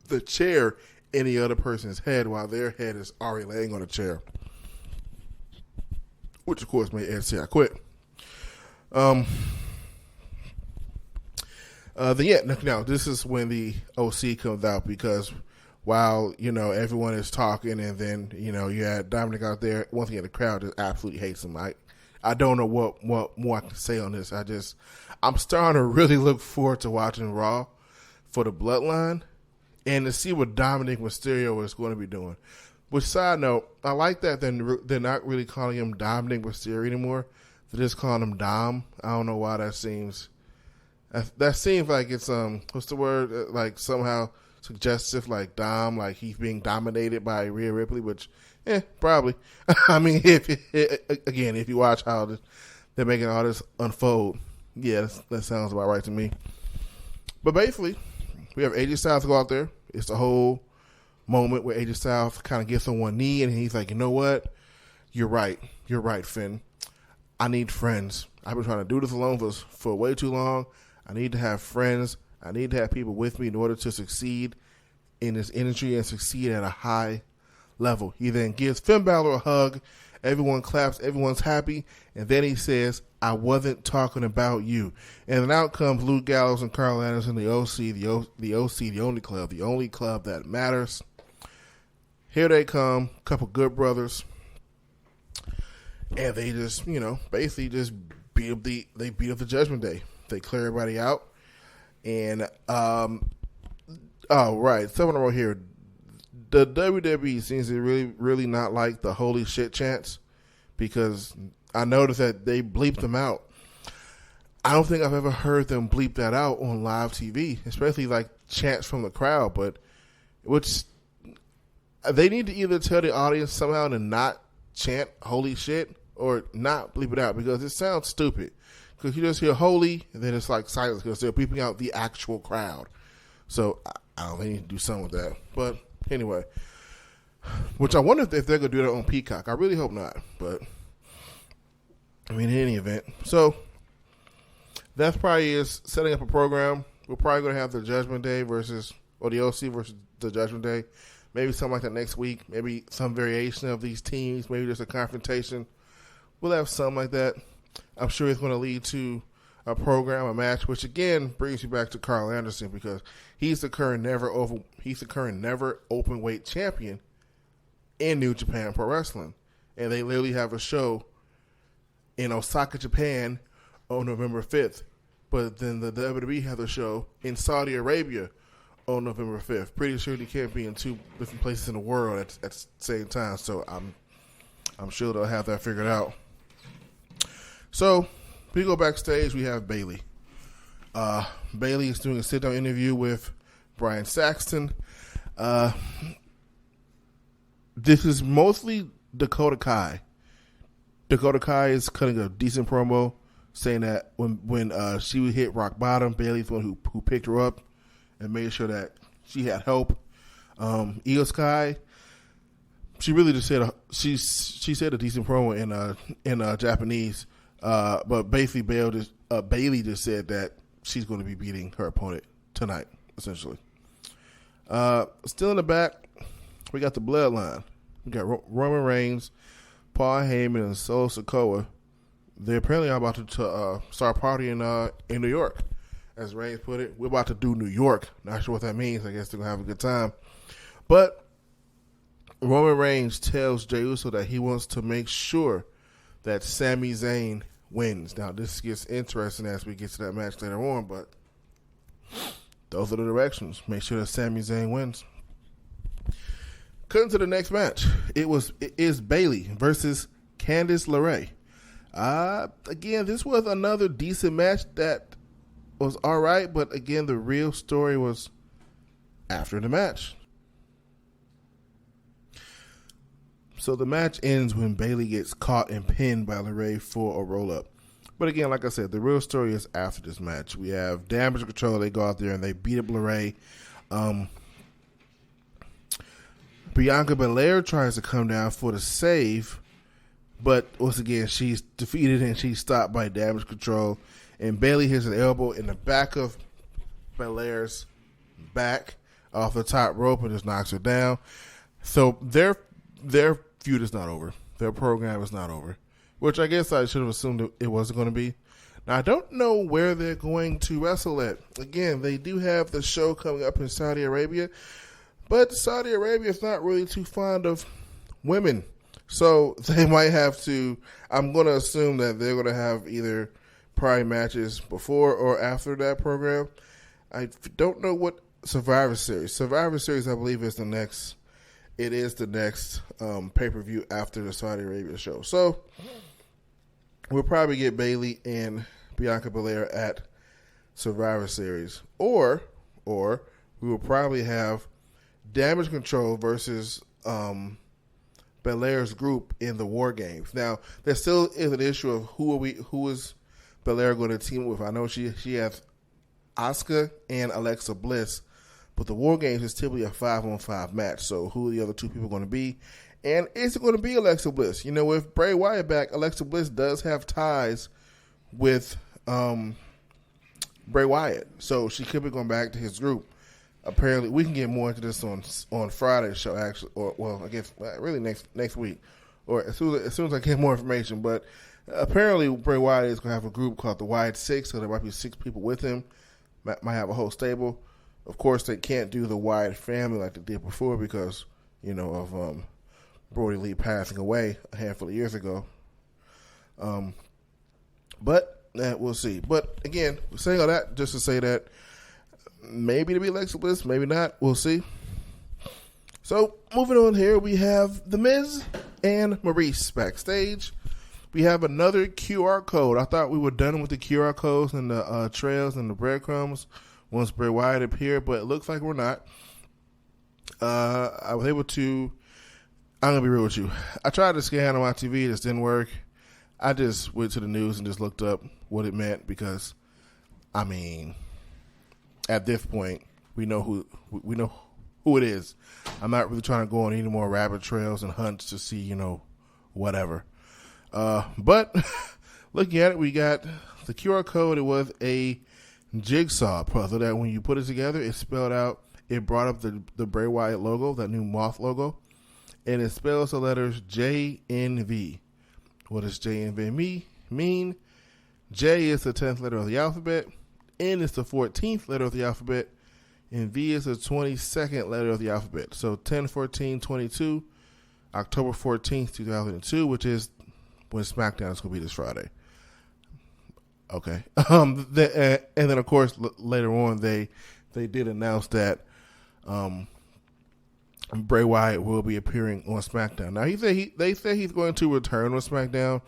the chair in the other person's head while their head is already laying on a chair, which, of course, made Edge say, I quit. Now, this is when the OC comes out, because while, everyone is talking, and then, you had Dominick out there, once again, the crowd just absolutely hates him. I don't know what more I can say on this. I'm starting to really look forward to watching Raw for the Bloodline, and to see what Dominick Mysterio is going to be doing. Which, side note, I like that they're not really calling him Dominick Mysterio anymore. They're just calling him Dom. I don't know why that seems. That seems like it's what's the word? Like somehow suggestive, like Dom, like he's being dominated by Rhea Ripley. Which, probably. I mean, if you watch how they're making all this unfold, yeah, that sounds about right to me. But basically, we have AJ Styles go out there. It's the whole moment where AJ Styles kind of gets on one knee and he's like, you know what? You're right, Finn. I need friends. I've been trying to do this alone for way too long. I need to have friends. I need to have people with me in order to succeed in this industry and succeed at a high level. He then gives Finn Balor a hug. Everyone claps. Everyone's happy. And then he says, I wasn't talking about you. And then out comes Luke Gallows and Carl Anderson, the OC, the only club that matters. Here they come, a couple good brothers. And they just, basically just beat up the Judgment Day. They clear everybody out. And, someone wrote here, the WWE seems to really, really not like the holy shit chants, because I noticed that they bleeped them out. I don't think I've ever heard them bleep that out on live TV, especially like chants from the crowd, which they need to either tell the audience somehow to not chant holy shit or not bleep it out, because it sounds stupid. Because you just hear holy, and then it's like silence because they're bleeping out the actual crowd. So I don't think they need to do something with that. But anyway, which I wonder if they're going to do that on Peacock. I really hope not. But, I mean, in any event. So, that probably is setting up a program. We're probably going to have the Judgment Day or the OC versus the Judgment Day. Maybe something like that next week. Maybe some variation of these teams. Maybe just a confrontation. We'll have something like that. I'm sure it's going to lead to a program, a match, which again brings you back to Carl Anderson, because he's the current never open weight champion in New Japan Pro Wrestling, and they literally have a show in Osaka, Japan, on November 5th. But then the WWE has a show in Saudi Arabia on November 5th. Pretty sure they can't be in two different places in the world at the same time. So I'm sure they'll have that figured out. So we go backstage. We have Bayley. Bayley is doing a sit-down interview with Brian Saxton. This is mostly Dakota Kai. Dakota Kai is cutting a decent promo, saying that when she would hit rock bottom, Bayley's the one who picked her up and made sure that she had help. Io Sky, she really just said she said a decent promo in Japanese. But basically, Bayley just said that she's going to be beating her opponent tonight, essentially. Still in the back, we got the Bloodline. We got Roman Reigns, Paul Heyman, and Solo Sikoa. They apparently are about to start partying in New York. As Reigns put it, we're about to do New York. Not sure what that means. I guess they're going to have a good time. But Roman Reigns tells Jey Uso that he wants to make sure that Sami Zayn wins. Now, this gets interesting as we get to that match later on, but those are the directions. Make sure that Sami Zayn wins. Cutting to the next match. It is Bayley versus Candice LeRae. Again, this was another decent match that was all right, but again, the real story was after the match. So the match ends when Bayley gets caught and pinned by LeRae for a roll-up. But again, like I said, the real story is after this match. We have Damage Control. They go out there and they beat up LeRae. Bianca Belair tries to come down for the save, but once again, she's defeated and she's stopped by Damage Control. And Bayley hits an elbow in the back of Belair's back off the top rope and just knocks her down. So their feud is not over. Their program is not over, which I guess I should have assumed it wasn't going to be. Now, I don't know where they're going to wrestle at. Again, they do have the show coming up in Saudi Arabia, but Saudi Arabia is not really too fond of women. So they might have to, I'm going to assume that they're going to have either probably matches before or after that program. I don't know what Survivor Series. Survivor Series, I believe, is the next. It is the next pay-per-view after the Saudi Arabia show. So we'll probably get Bayley and Bianca Belair at Survivor Series, or we will probably have Damage Control versus Belair's group in the War Games. Now, there still is an issue of who is Belair going to team with. I know she has Asuka and Alexa Bliss, but the War Games is typically a 5-on-5 match. So who are the other two people going to be? And is it going to be Alexa Bliss? You know, with Bray Wyatt back, Alexa Bliss does have ties with Bray Wyatt, so she could be going back to his group. Apparently, we can get more into this on Friday's show, actually, or well, I guess really next week, or as soon as I get more information. But apparently, Bray Wyatt is going to have a group called the Wyatt Six, so there might be 6 people with him. Might have a whole stable. Of course, they can't do the Wyatt family like they did before because of Brody Lee passing away a handful of years ago. But we'll see. But again, saying all that just to say that. Maybe to be Alexa Bliss, maybe not. We'll see. So, moving on here, we have The Miz and Maurice backstage. We have another QR code. I thought we were done with the QR codes and the trails and the breadcrumbs once Bray Wyatt appeared, but it looks like we're not. I was able to... I'm going to be real with you. I tried to scan on my TV. This didn't work. I just went to the news and just looked up what it meant because, I mean... At this point, we know who it is. I'm not really trying to go on any more rabbit trails and hunts to see, whatever. But looking at it, we got the QR code. It was a jigsaw puzzle that when you put it together, it spelled out. It brought up the Bray Wyatt logo, that new moth logo, and it spells the letters JNV. What does JNV mean? J is the 10th letter of the alphabet. N is the 14th letter of the alphabet, and V is the 22nd letter of the alphabet. So 10/14/22, October 14th, 2002, which is when SmackDown is going to be this Friday. Okay. And then, of course, later on, they did announce that Bray Wyatt will be appearing on SmackDown. Now, they say he's going to return on SmackDown.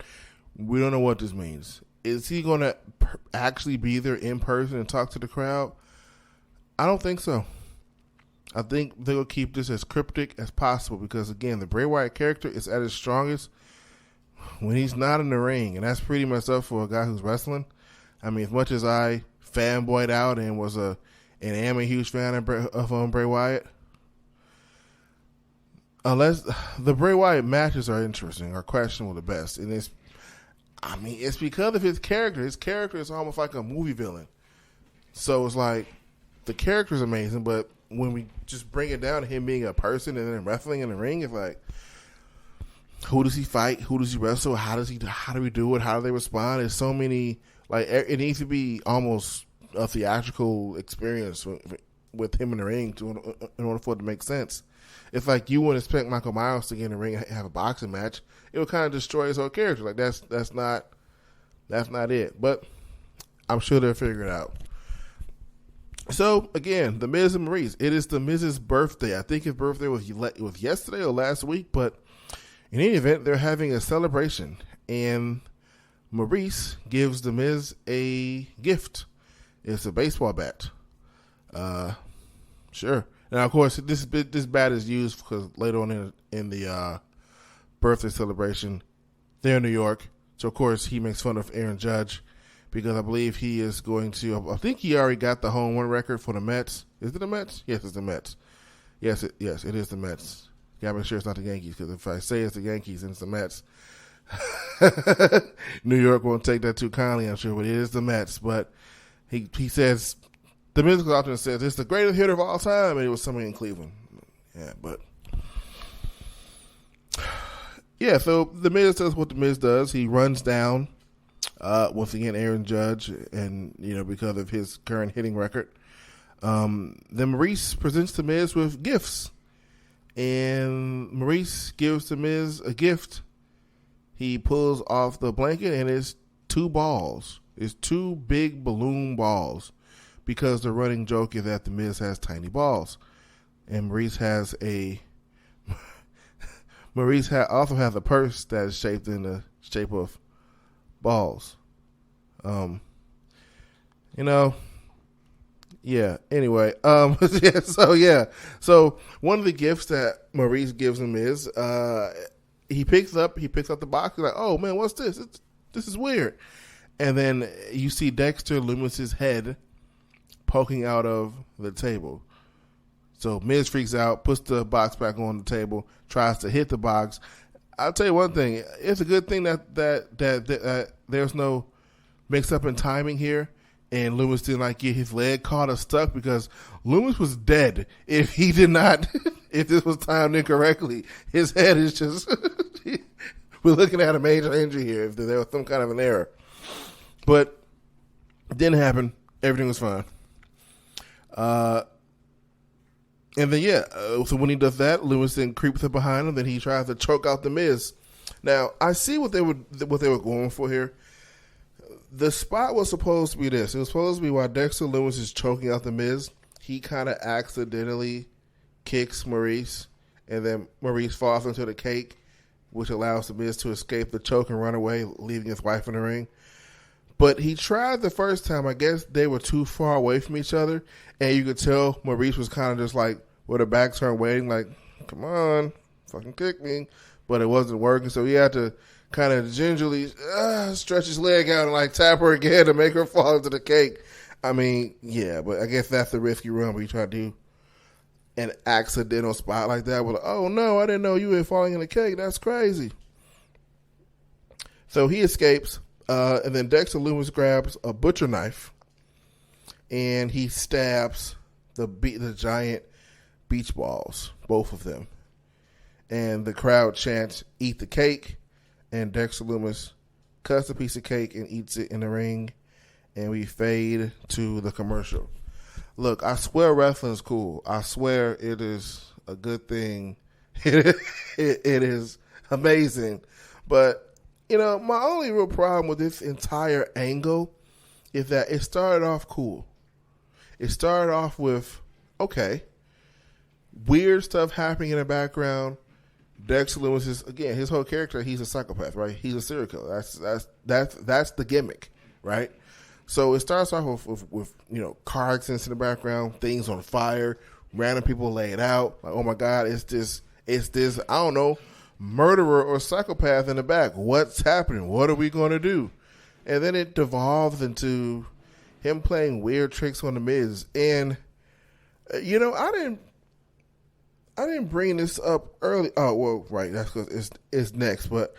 We don't know what this means. Is he going to actually be there in person and talk to the crowd? I don't think so. I think they'll keep this as cryptic as possible because, again, the Bray Wyatt character is at its strongest when he's not in the ring, and that's pretty messed up for a guy who's wrestling. I mean, as much as I fanboyed out and am a huge fan of Bray Wyatt, unless the Bray Wyatt matches are interesting, are questionable at best, and it's because of his character. His character is almost like a movie villain. So it's like the character is amazing, but when we just bring it down to him being a person and then wrestling in the ring, it's like, who does he fight? Who does he wrestle? How do we do it? How do they respond? There's so many, like, it needs to be almost a theatrical experience with him in the ring in order for it to make sense. It's like you wouldn't expect Michael Myers to get in the ring and have a boxing match. It would kind of destroy his whole character. Like that's not it. But I'm sure they'll figure it out. So again, the Miz and Maurice. It is the Miz's birthday. I think his birthday was yesterday or last week. But in any event, they're having a celebration, and Maurice gives the Miz a gift. It's a baseball bat. Sure. Now, of course, this bat is used because later on in the birthday celebration, they're in New York. So, of course, he makes fun of Aaron Judge because I believe he is going to – I think he already got the home run record for the Mets. Is it the Mets? Yes, it's the Mets. Yes, it is the Mets. Got to make sure it's not the Yankees because if I say it's the Yankees and it's the Mets, New York won't take that too kindly, I'm sure, but it is the Mets. But he says – the musical often says it's the greatest hitter of all time, and it was somebody in Cleveland. Yeah, but yeah. So the Miz does what the Miz does. He runs down once again Aaron Judge, and because of his current hitting record. Then Maurice presents the Miz with gifts, and Maurice gives the Miz a gift. He pulls off the blanket, and it's 2 balls. It's 2 big balloon balls. because the running joke is that The Miz has tiny balls. And Maurice also has a purse that is shaped in the shape of balls. Yeah. Anyway, So one of the gifts that Maurice gives him is he picks up the box. He's like, "Oh man, what's this? This is weird." And then you see Dexter Lumis's head poking out of the table. So Miz freaks out, puts the box back on the table, tries to hit the box. I'll tell you one thing: it's a good thing that there's no mix up in timing here. And Loomis didn't get his leg caught or stuck, because Loomis was dead if he did not, if this was timed incorrectly. His head is just, we're looking at a major injury here if there was some kind of an error. But it didn't happen. Everything was fine. And then, so when he does that, Loomis then creeps up behind him. Then he tries to choke out The Miz. Now, I see what they were going for here. The spot was supposed to be this. It was supposed to be while Dexter Lumis is choking out The Miz, he kind of accidentally kicks Maurice, and then Maurice falls into the cake, which allows The Miz to escape the choke and run away, leaving his wife in the ring. But he tried the first time. I guess they were too far away from each other, and you could tell Maurice was kind of just with her back turned, waiting, come on, fucking kick me. But it wasn't working, so he had to kind of gingerly stretch his leg out and tap her again to make her fall into the cake. I mean, yeah, but I guess that's the risky run where you try to do an accidental spot like that. Oh no, I didn't know you were falling in the cake. That's crazy. So he escapes, and then Dexter Lumis grabs a butcher knife and he stabs the giant beach balls, both of them. And the crowd chants, "Eat the cake." And Dexter Lumis cuts a piece of cake and eats it in the ring. And we fade to the commercial. Look, I swear wrestling's cool. I swear it is a good thing. It is amazing. But, my only real problem with this entire angle is that it started off cool. It started off with, okay, weird stuff happening in the background. Dexter Lumis is, again, his whole character, he's a psychopath, right? He's a serial killer. That's the gimmick, right? So it starts off with car accidents in the background, things on fire, random people laid out. Oh my God, it's this, I don't know, murderer or psychopath in the back. What's happening? What are we going to do? And then it devolves into him playing weird tricks on The Miz. And, I didn't bring this up early. Oh, well, right. That's because it's next, but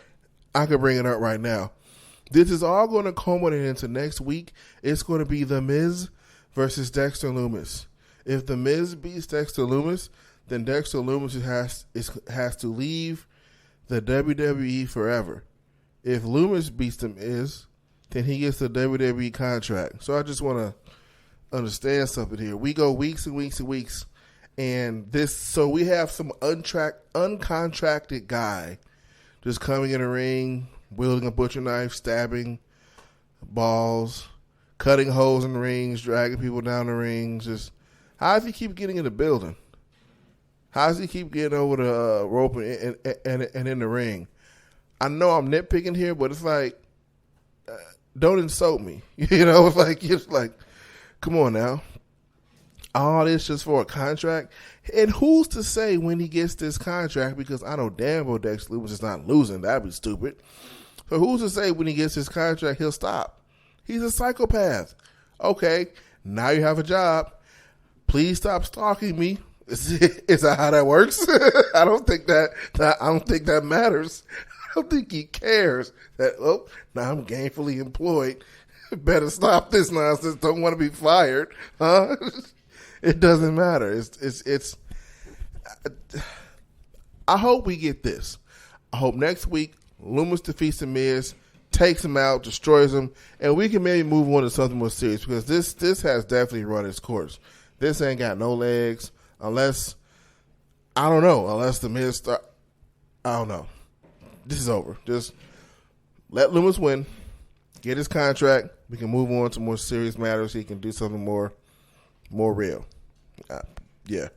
I could bring it up right now. This is all going to culminate into next week. It's going to be The Miz versus Dexter Lumis. If The Miz beats Dexter Lumis, then Dexter Lumis has to leave the WWE forever. If Lumis beats The Miz, then he gets the WWE contract. So I just want to understand something here. We go weeks and weeks and weeks. And so we have some uncontracted guy just coming in the ring, wielding a butcher knife, stabbing balls, cutting holes in the rings, dragging people down the rings. Just how does he keep getting in the building? How does he keep getting over the rope and in the ring? I know I'm nitpicking here, but it's don't insult me. It's like, come on now. All this just for a contract? And who's to say when he gets this contract? Because I know damn well Dexter Lumis is not losing. That'd be stupid. So who's to say when he gets his contract, he'll stop? He's a psychopath. Okay, now you have a job. Please stop stalking me. Is that how that works? I don't think that matters. I don't think he cares that, now I'm gainfully employed. Better stop this nonsense. Don't want to be fired. Huh? It doesn't matter. It's. I hope we get this. I hope next week Lumis defeats The Miz, takes him out, destroys him, and we can maybe move on to something more serious, because this has definitely run its course. This ain't got no legs unless The Miz start. I don't know. This is over. Just let Lumis win, get his contract. We can move on to more serious matters. He can do something more More real. Yeah.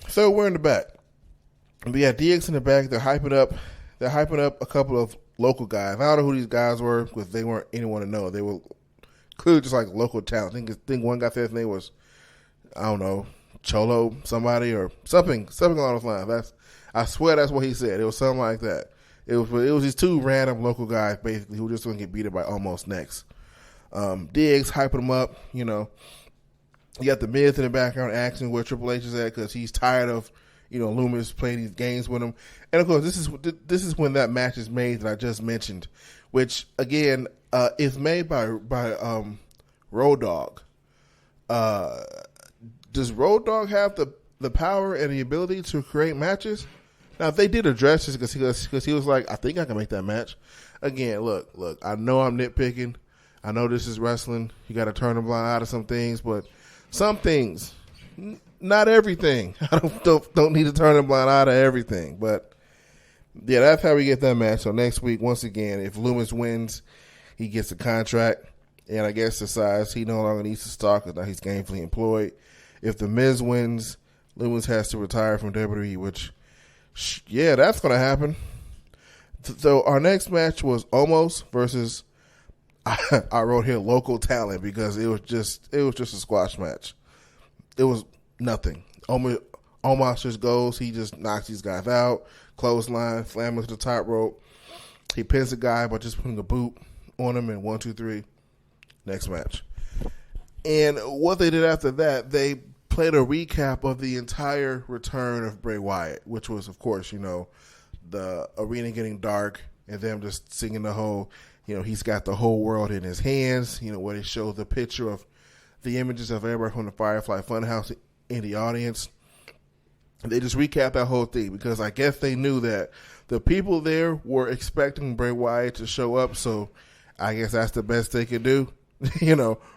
So we're in the back. We got DX in the back. They're hyping up a couple of local guys. I don't know who these guys were because they weren't anyone to know. They were clearly just like local talent. I think one guy said his name was, I don't know, Cholo somebody or something along those lines. I swear that's what he said. It was something like that. It was these two random local guys basically who were just going to get beat up by Almost Next. Diggs hyping them up. You know, you got the Miz in the background asking where Triple H is at because he's tired of Loomis playing these games with him. And of course, this is when that match is made that I just mentioned, which again is made by Road Dogg. Does Road Dogg have the power and the ability to create matches? Now, if they did address this because he was like, I think I can make that match. Again, look, I know I'm nitpicking. I know this is wrestling. You got to turn a blind eye to some things, but some things, not everything. I don't need to turn a blind eye to everything. But, yeah, that's how we get that match. So next week, once again, if Loomis wins, he gets a contract. And I guess decides he no longer needs to start because now he's gainfully employed. If The Miz wins, Loomis has to retire from WWE, which, yeah, that's going to happen. So our next match was Omos versus, I wrote here local talent because it was just a squash match. It was nothing. Omos just goes, he just knocks these guys out, clothesline, slam him to the top rope. He pins the guy by just putting a boot on him in 1, 2, 3. Next match. And what they did after that, they played a recap of the entire return of Bray Wyatt, which was, of course, the arena getting dark and them just singing the whole, he's got the whole world in his hands, where they show the picture of the images of everybody from the Firefly Funhouse in the audience. And they just recapped that whole thing because I guess they knew that the people there were expecting Bray Wyatt to show up, so I guess that's the best they could do.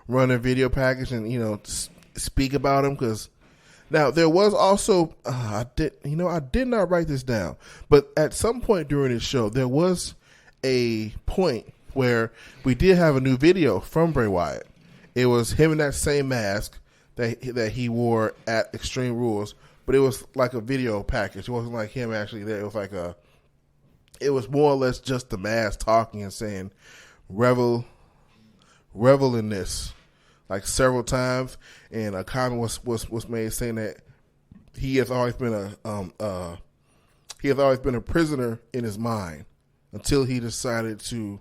Run a video package and, speak about him. Because now there was also, I did not write this down, but at some point during this show, there was a point where we did have a new video from Bray Wyatt. It was him in that same mask that he wore at Extreme Rules, but it was like a video package. It wasn't like him actually there. It was more or less just the mask talking and saying, revel in this, like several times, and a comment was made saying that he has always been a prisoner in his mind until he decided to,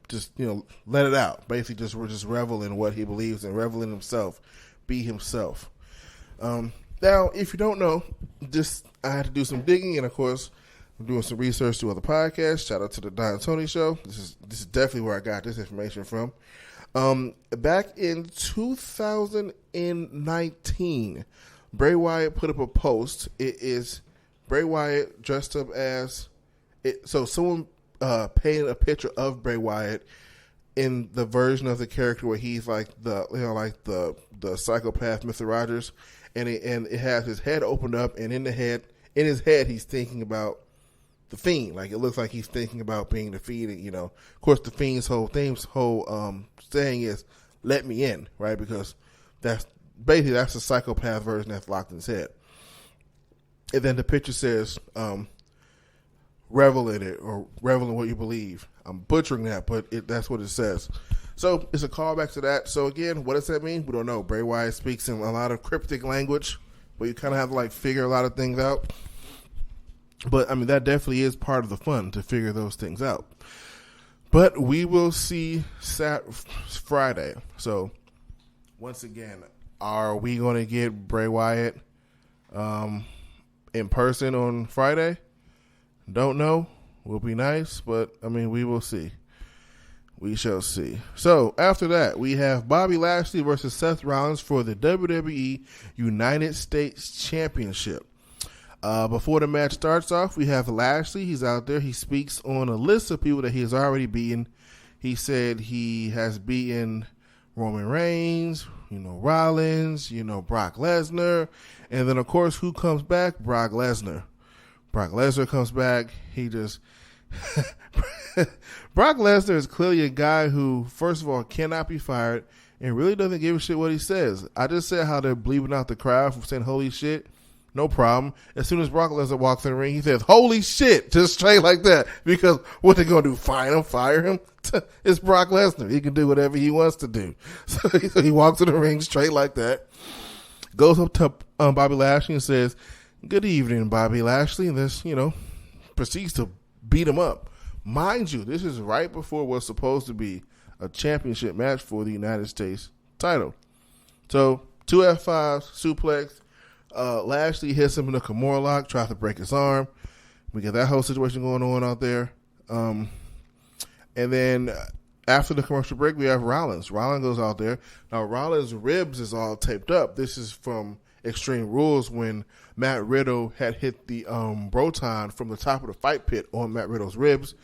just let it out. Basically, just revel in what he believes and revel in himself, be himself. Now, if you don't know, I had to do some digging, and of course, I'm doing some research to other podcasts. Shout out to the Don Tony Show. This is definitely where I got this information from. Back in 2019, Bray Wyatt put up a post. It is Bray Wyatt dressed up as it. So someone painted a picture of Bray Wyatt in the version of the character where he's like the psychopath Mr. Rogers, and it has his head opened up, and in his head he's thinking about the Fiend. Like, it looks like he's thinking about being defeated. Of course, the Fiend's whole saying is "Let me in," right? Because that's the psychopath version that's locked in his head. And then the picture says, "Revel in it," or "Revel in what you believe." I'm butchering that, but that's what it says. So it's a callback to that. So again, what does that mean? We don't know. Bray Wyatt speaks in a lot of cryptic language, where you kind of have to figure a lot of things out. But, that definitely is part of the fun, to figure those things out. But we will see Friday. So, once again, are we going to get Bray Wyatt in person on Friday? Don't know. Will be nice, but, we will see. We shall see. So, after that, we have Bobby Lashley versus Seth Rollins for the WWE United States Championship. Before the match starts off, we have Lashley. He's out there. He speaks on a list of people that he has already beaten. He said he has beaten Roman Reigns, Rollins, Brock Lesnar. And then, of course, who comes back? Brock Lesnar. Brock Lesnar comes back. He Brock Lesnar is clearly a guy who, first of all, cannot be fired and really doesn't give a shit what he says. I just said how they're bleeping out the crowd from saying holy shit. No problem. As soon as Brock Lesnar walks in the ring, he says, holy shit, just straight like that. Because what they going to do, fire him? It's Brock Lesnar. He can do whatever he wants to do. So he walks in the ring straight like that. Goes up to Bobby Lashley and says, good evening, Bobby Lashley. And this, proceeds to beat him up. Mind you, this is right before what's supposed to be a championship match for the United States title. So, 2 F5s, suplex. Lashley hits him in a Kimura lock, tries to break his arm. We get that whole situation going on out there. And then after the commercial break, we have Rollins. Rollins goes out there. Now, Rollins' ribs is all taped up. This is from Extreme Rules when Matt Riddle had hit the Broton from the top of the fight pit on Matt Riddle's ribs.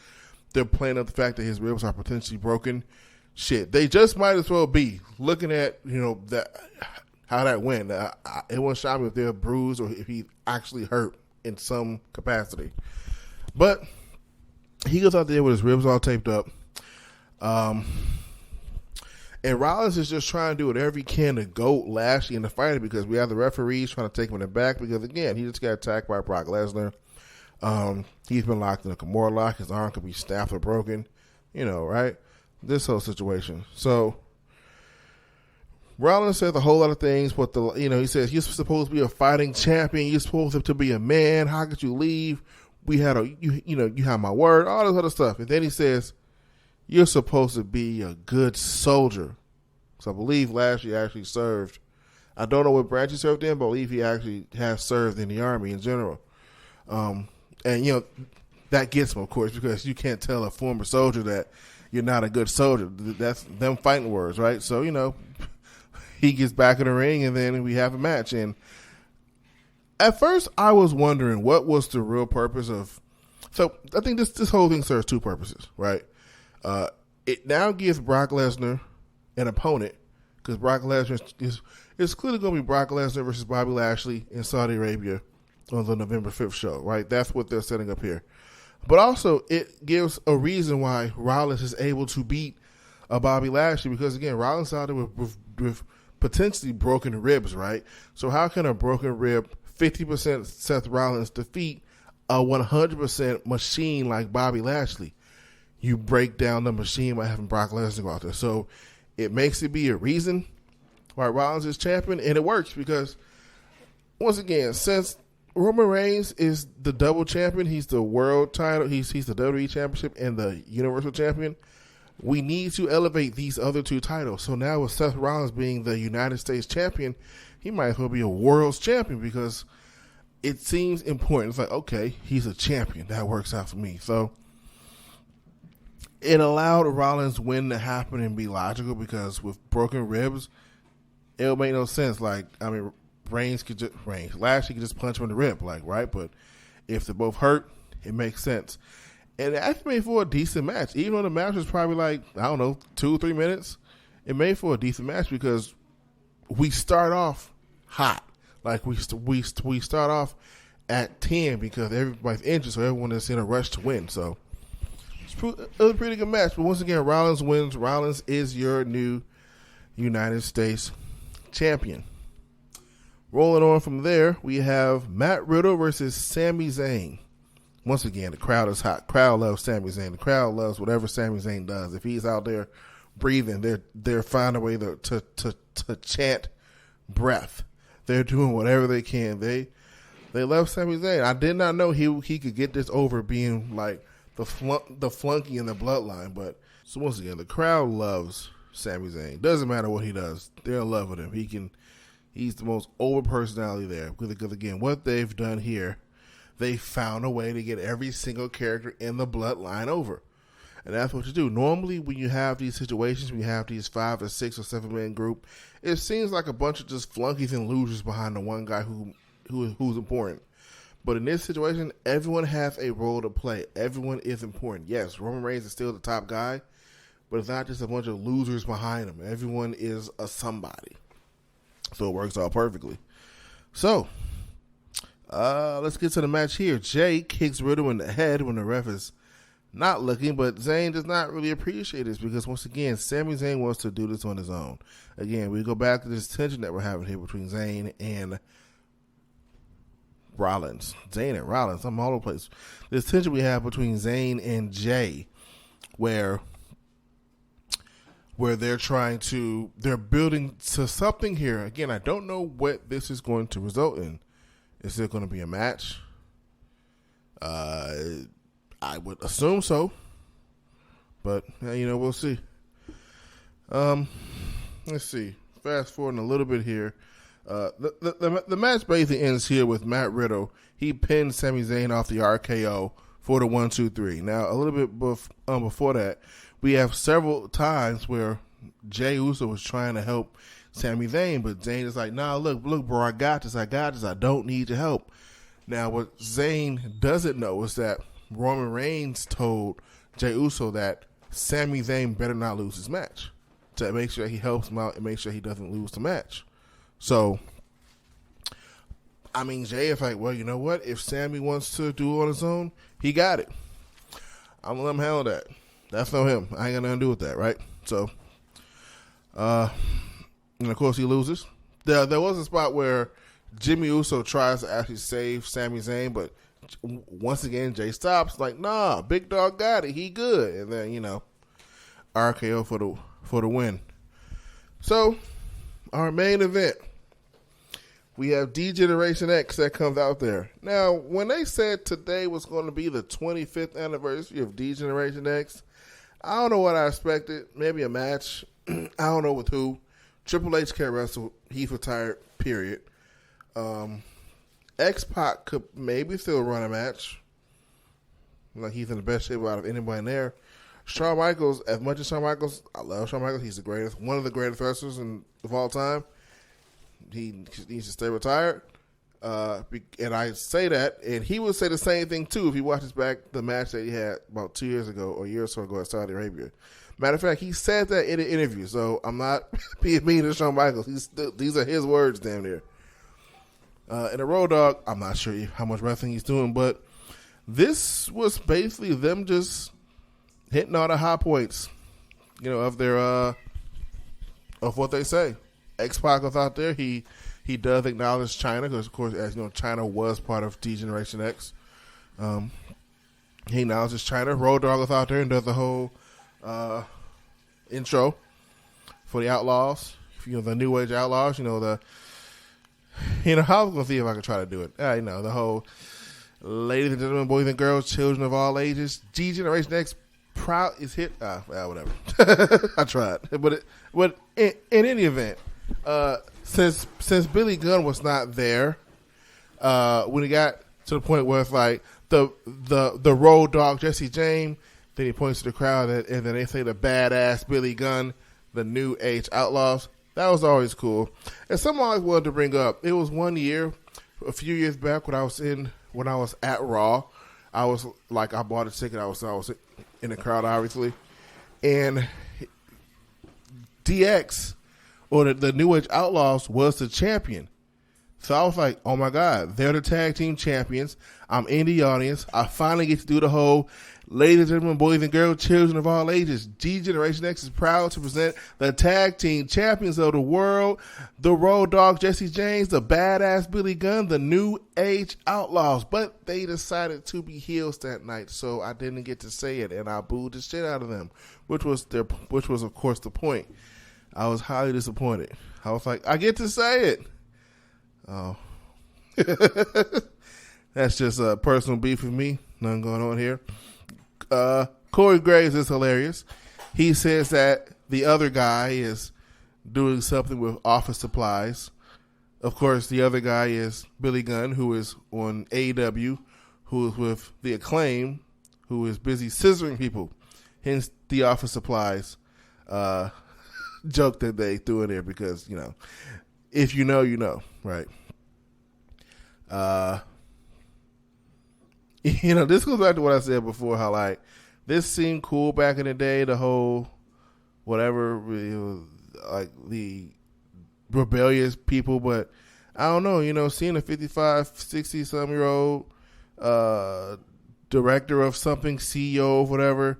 They're playing up the fact that his ribs are potentially broken. Shit, they just might as well be. Looking at, that how that went. It won't shock me if they're bruised or if he actually hurt in some capacity. But he goes out there with his ribs all taped up. And Rollins is just trying to do whatever he can to goat Lashley in the fight because we have the referees trying to take him in the back because, again, he just got attacked by Brock Lesnar. He's been locked in a Kimura lock. His arm could be stabbed or broken, right? This whole situation. So Rollins says a whole lot of things, but he says, you're supposed to be a fighting champion. You're supposed to be a man. How could you leave? We had you have my word, all this other stuff. And then he says, you're supposed to be a good soldier. So I believe Lashley actually served. I don't know what branch he served in, but I believe he actually has served in the Army in general. And that gets him, of course, because you can't tell a former soldier that you're not a good soldier. That's them fighting words, right? So, he gets back in the ring, and then we have a match. And at first, I was wondering what was the real purpose of. So I think this whole thing serves 2 purposes, right? It now gives Brock Lesnar an opponent because Brock Lesnar is clearly going to be Brock Lesnar versus Bobby Lashley in Saudi Arabia on the November 5th show, right? That's what they're setting up here. But also, it gives a reason why Rollins is able to beat Bobby Lashley because, again, Rollins out there with potentially broken ribs, right? So how can a broken rib, 50% Seth Rollins defeat a 100% machine like Bobby Lashley? You break down the machine by having Brock Lesnar go out there. So it makes it be a reason why Rollins is champion, and it works because, once again, since Roman Reigns is the double champion, he's the world title, he's the WWE championship and the Universal champion, we need to elevate these other 2 titles. So now with Seth Rollins being the United States champion, he might as well be a world's champion because it seems important. It's like, okay, he's a champion. That works out for me. So it allowed Rollins' win to happen and be logical because with broken ribs, it would make no sense. Like, I mean, Lashley could just punch him in the rib, right? But if they're both hurt, it makes sense. And it actually made for a decent match. Even though the match was probably 2 or 3 minutes, it made for a decent match because we start off hot. Like, we start off at 10 because everybody's injured, so everyone is in a rush to win. So it was a pretty good match. But once again, Rollins wins. Rollins is your new United States champion. Rolling on from there, we have Matt Riddle versus Sami Zayn. Once again, the crowd is hot. Crowd loves Sami Zayn. The crowd loves whatever Sami Zayn does. If he's out there breathing, they're finding a way to chant breath. They're doing whatever they can. They love Sami Zayn. I did not know he could get this over being like the flunky in the bloodline. But so once again, the crowd loves Sami Zayn. Doesn't matter what he does. They're in love with him. He's the most over personality there. Because again, what they've done here, they found a way to get every single character in the bloodline over. And that's what you do. Normally, when you have these situations, when you have these 5 or 6 or 7 man group, it seems like a bunch of just flunkies and losers behind the one guy who's important. But in this situation, everyone has a role to play. Everyone is important. Yes, Roman Reigns is still the top guy, but it's not just a bunch of losers behind him. Everyone is a somebody. So it works out perfectly. So, let's get to the match here. Jay kicks Riddle in the head when the ref is not looking, but Zayn does not really appreciate this because, once again, Sami Zayn wants to do this on his own. Again, we go back to this tension that we're having here between Zayn and Rollins. Zayn and Rollins, I'm all over the place. This tension we have between Zayn and Jay, where they're building to something here. Again, I don't know what this is going to result in. Is it going to be a match? I would assume so, but we'll see. Let's see. Fast forwarding a little bit here. The match basically ends here with Matt Riddle. He pinned Sami Zayn off the RKO for the 1, 2, 3. Now, a little bit before that, we have several times where Jey Uso was trying to help Sami Zayn, but Zayn is like, nah, look, bro, I got this. I don't need your help. Now, what Zayn doesn't know is that Roman Reigns told Jey Uso that Sami Zayn better not lose his match, to make sure he helps him out and make sure he doesn't lose the match. So, I mean, Jay is like, well, you know what? If Sammy wants to do it on his own, he got it. I'm going to let him handle that. That's not him. I ain't got nothing to do with that, right? So, and of course he loses. There was a spot where Jimmy Uso tries to actually save Sami Zayn, but once again, Jay stops, like, nah, big dog got it. He good. And then, RKO for the win. So, our main event, we have D-Generation X that comes out there. Now, when they said today was going to be the 25th anniversary of D-Generation X, I don't know what I expected. Maybe a match. I don't know with who. Triple H can't wrestle. He's retired, period. X-Pac could maybe still run a match. Like, he's in the best shape out of anybody in there. Shawn Michaels, as much as Shawn Michaels, I love Shawn Michaels. He's the greatest, one of the greatest wrestlers of all time. He needs to stay retired. And I say that, and he would say the same thing too if he watches back the match that he had about 2 years ago or a year or so ago at Saudi Arabia. Matter of fact, he said that in an interview, so I'm not being mean to Shawn Michaels. These are his words damn near. And the Road Dogg, I'm not sure how much wrestling he's doing, but this was basically them just hitting all the high points, of their of what they say. X-Pac was out there. He does acknowledge China because, of course, as you know, China was part of D-Generation X. He acknowledges China. Road Dogg was out there and does the whole intro for the Outlaws. The New Age Outlaws. I was gonna see if I could try to do it. The whole ladies and gentlemen, boys and girls, children of all ages. D-Generation X proud is hit. Whatever. I tried, but in any event. Since Billy Gunn was not there, when he got to the point where it's like the Road Dogg Jesse James, then he points to the crowd and then they say the badass Billy Gunn, the New Age Outlaws. That was always cool. And something I always wanted to bring up. It was one year, a few years back when I was at Raw. I bought a ticket. I was in the crowd obviously, and DX. Or the New Age Outlaws was the champion. So I was like, oh my God, they're the tag team champions. I'm in the audience. I finally get to do the whole ladies and gentlemen, boys and girls, children of all ages. D-Generation X is proud to present the tag team champions of the world, the Road Dogg Jesse James, the badass Billy Gunn, the New Age Outlaws. But they decided to be heels that night, so I didn't get to say it, and I booed the shit out of them, which was of course the point. I was highly disappointed. I was like, I get to say it. Oh. That's just a personal beef with me. Nothing going on here. Corey Graves is hilarious. He says that the other guy is doing something with office supplies. Of course, the other guy is Billy Gunn, who is on AEW, who is with The Acclaim, who is busy scissoring people. Hence the office supplies joke that they threw in there because, if you know, right? This goes back to what I said before, how this seemed cool back in the day, the whole whatever, like the rebellious people, but I don't know, seeing a 55, 60 some year old director of something, CEO of whatever,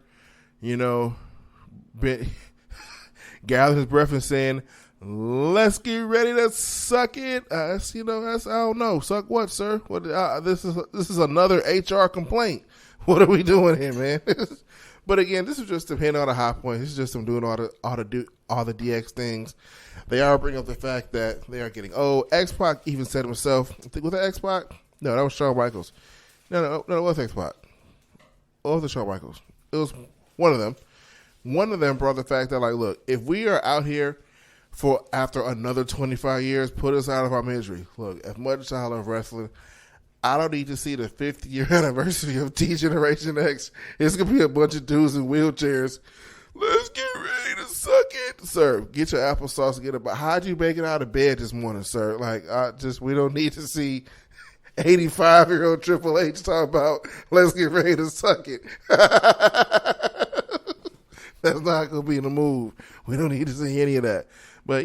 gathered his breath and saying, let's get ready to suck it. I don't know. Suck what, sir? What? This is another HR complaint. What are we doing here, man? But again, this is just to hit on a high point. This is just them doing all the DX things. They are bringing up the fact that they are getting old. X-Pac even said himself, I think, was that X-Pac? No, that was Shawn Michaels. No, it was X-Pac. Or was it Shawn Michaels? It was one of them. One of them brought the fact that, like, look, if we are out here for after another 25 years, put us out of our misery. Look, as much as I love wrestling, I don't need to see the 50th anniversary of T-Generation X. It's going to be a bunch of dudes in wheelchairs. Let's get ready to suck it. Sir, get your applesauce and get it. But how'd you make it out of bed this morning, sir? Like, we don't need to see 85-year-old Triple H talk about, let's get ready to suck it. That's not going to be the move. We don't need to see any of that. But,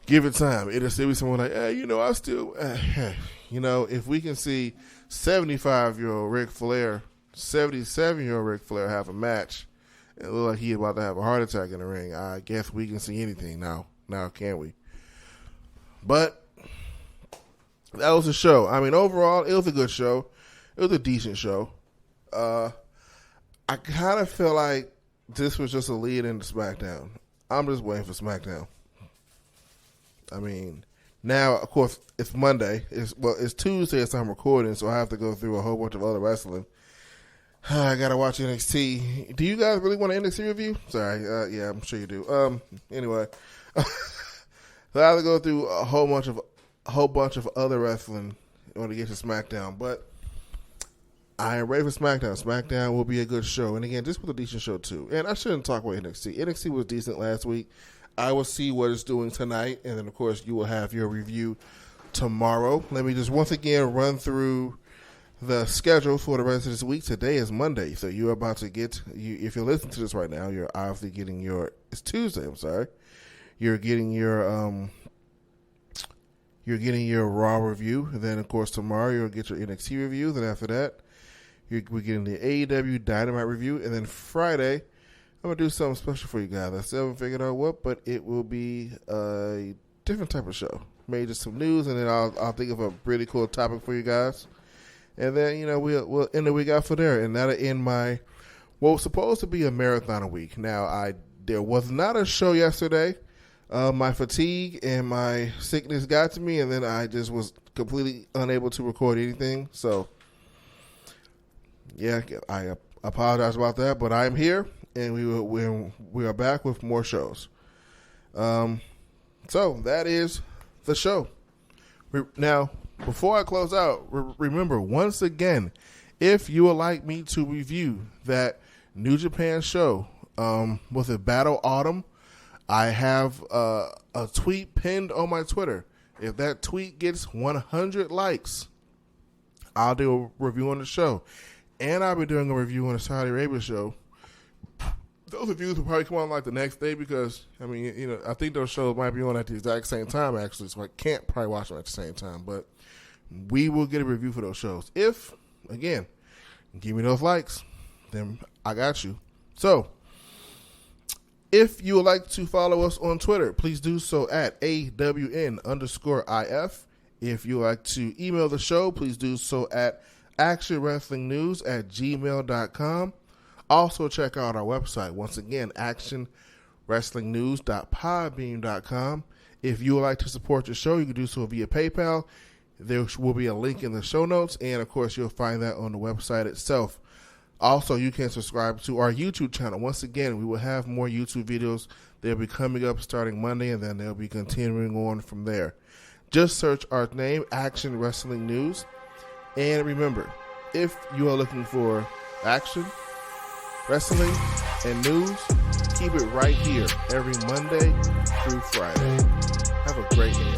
give it time. It'll still be someone like, I still, if we can see 75-year-old Ric Flair, 77-year-old Ric Flair have a match, and look like he's about to have a heart attack in the ring, I guess we can see anything now. Now, can we? But that was a show. I mean, overall, it was a good show. It was a decent show. I kind of feel like this was just a lead into SmackDown. I'm just waiting for SmackDown. I mean, now, of course, it's Monday. It's Tuesday as I'm recording, so I have to go through a whole bunch of other wrestling. I got to watch NXT. Do you guys really want an NXT review? Sorry. Yeah, I'm sure you do. Anyway. So I have to go through a whole bunch of other wrestling in order to get to SmackDown. But I am ready for SmackDown. SmackDown will be a good show. And again, this was a decent show too. And I shouldn't talk about NXT. NXT was decent last week. I will see what it's doing tonight. And then, of course, you will have your review tomorrow. Let me just once again run through the schedule for the rest of this week. Today is Monday. So you're about to get, if you're listening to this right now, you're obviously getting it's Tuesday, I'm sorry. You're getting your Raw review. And then, of course, tomorrow you'll get your NXT review. Then after that, we're getting the AEW Dynamite review. And then Friday, I'm going to do something special for you guys. I still haven't figured out what, but it will be a different type of show. Maybe just some news, and then I'll think of a really cool topic for you guys. And then, we'll end the week out for there. And that'll end my, what was supposed to be a marathon a week. Now, there was not a show yesterday. My fatigue and my sickness got to me, and then I just was completely unable to record anything. So, yeah, I apologize about that, but I'm here, and we are back with more shows. So that is the show. Now, before I close out, remember once again, if you would like me to review that New Japan show, with a Battle Autumn, I have a tweet pinned on my Twitter. If that tweet gets 100 likes, I'll do a review on the show. And I'll be doing a review on the Saudi Arabia show. Those reviews will probably come on like the next day because, I think those shows might be on at the exact same time, actually. So I can't probably watch them at the same time. But we will get a review for those shows. If, again, give me those likes, then I got you. So, if you would like to follow us on Twitter, please do so at AWN_IF. If you would like to email the show, please do so at actionwrestlingnews@gmail.com. Also, check out our website. Once again, actionwrestlingnews.podbean.com. If you would like to support the show, you can do so via PayPal. There will be a link in the show notes, and, of course, you'll find that on the website itself. Also, you can subscribe to our YouTube channel. Once again, we will have more YouTube videos. They'll be coming up starting Monday, and then they'll be continuing on from there. Just search our name, Action Wrestling News. And remember, if you are looking for action, wrestling, and news, keep it right here every Monday through Friday. Have a great day.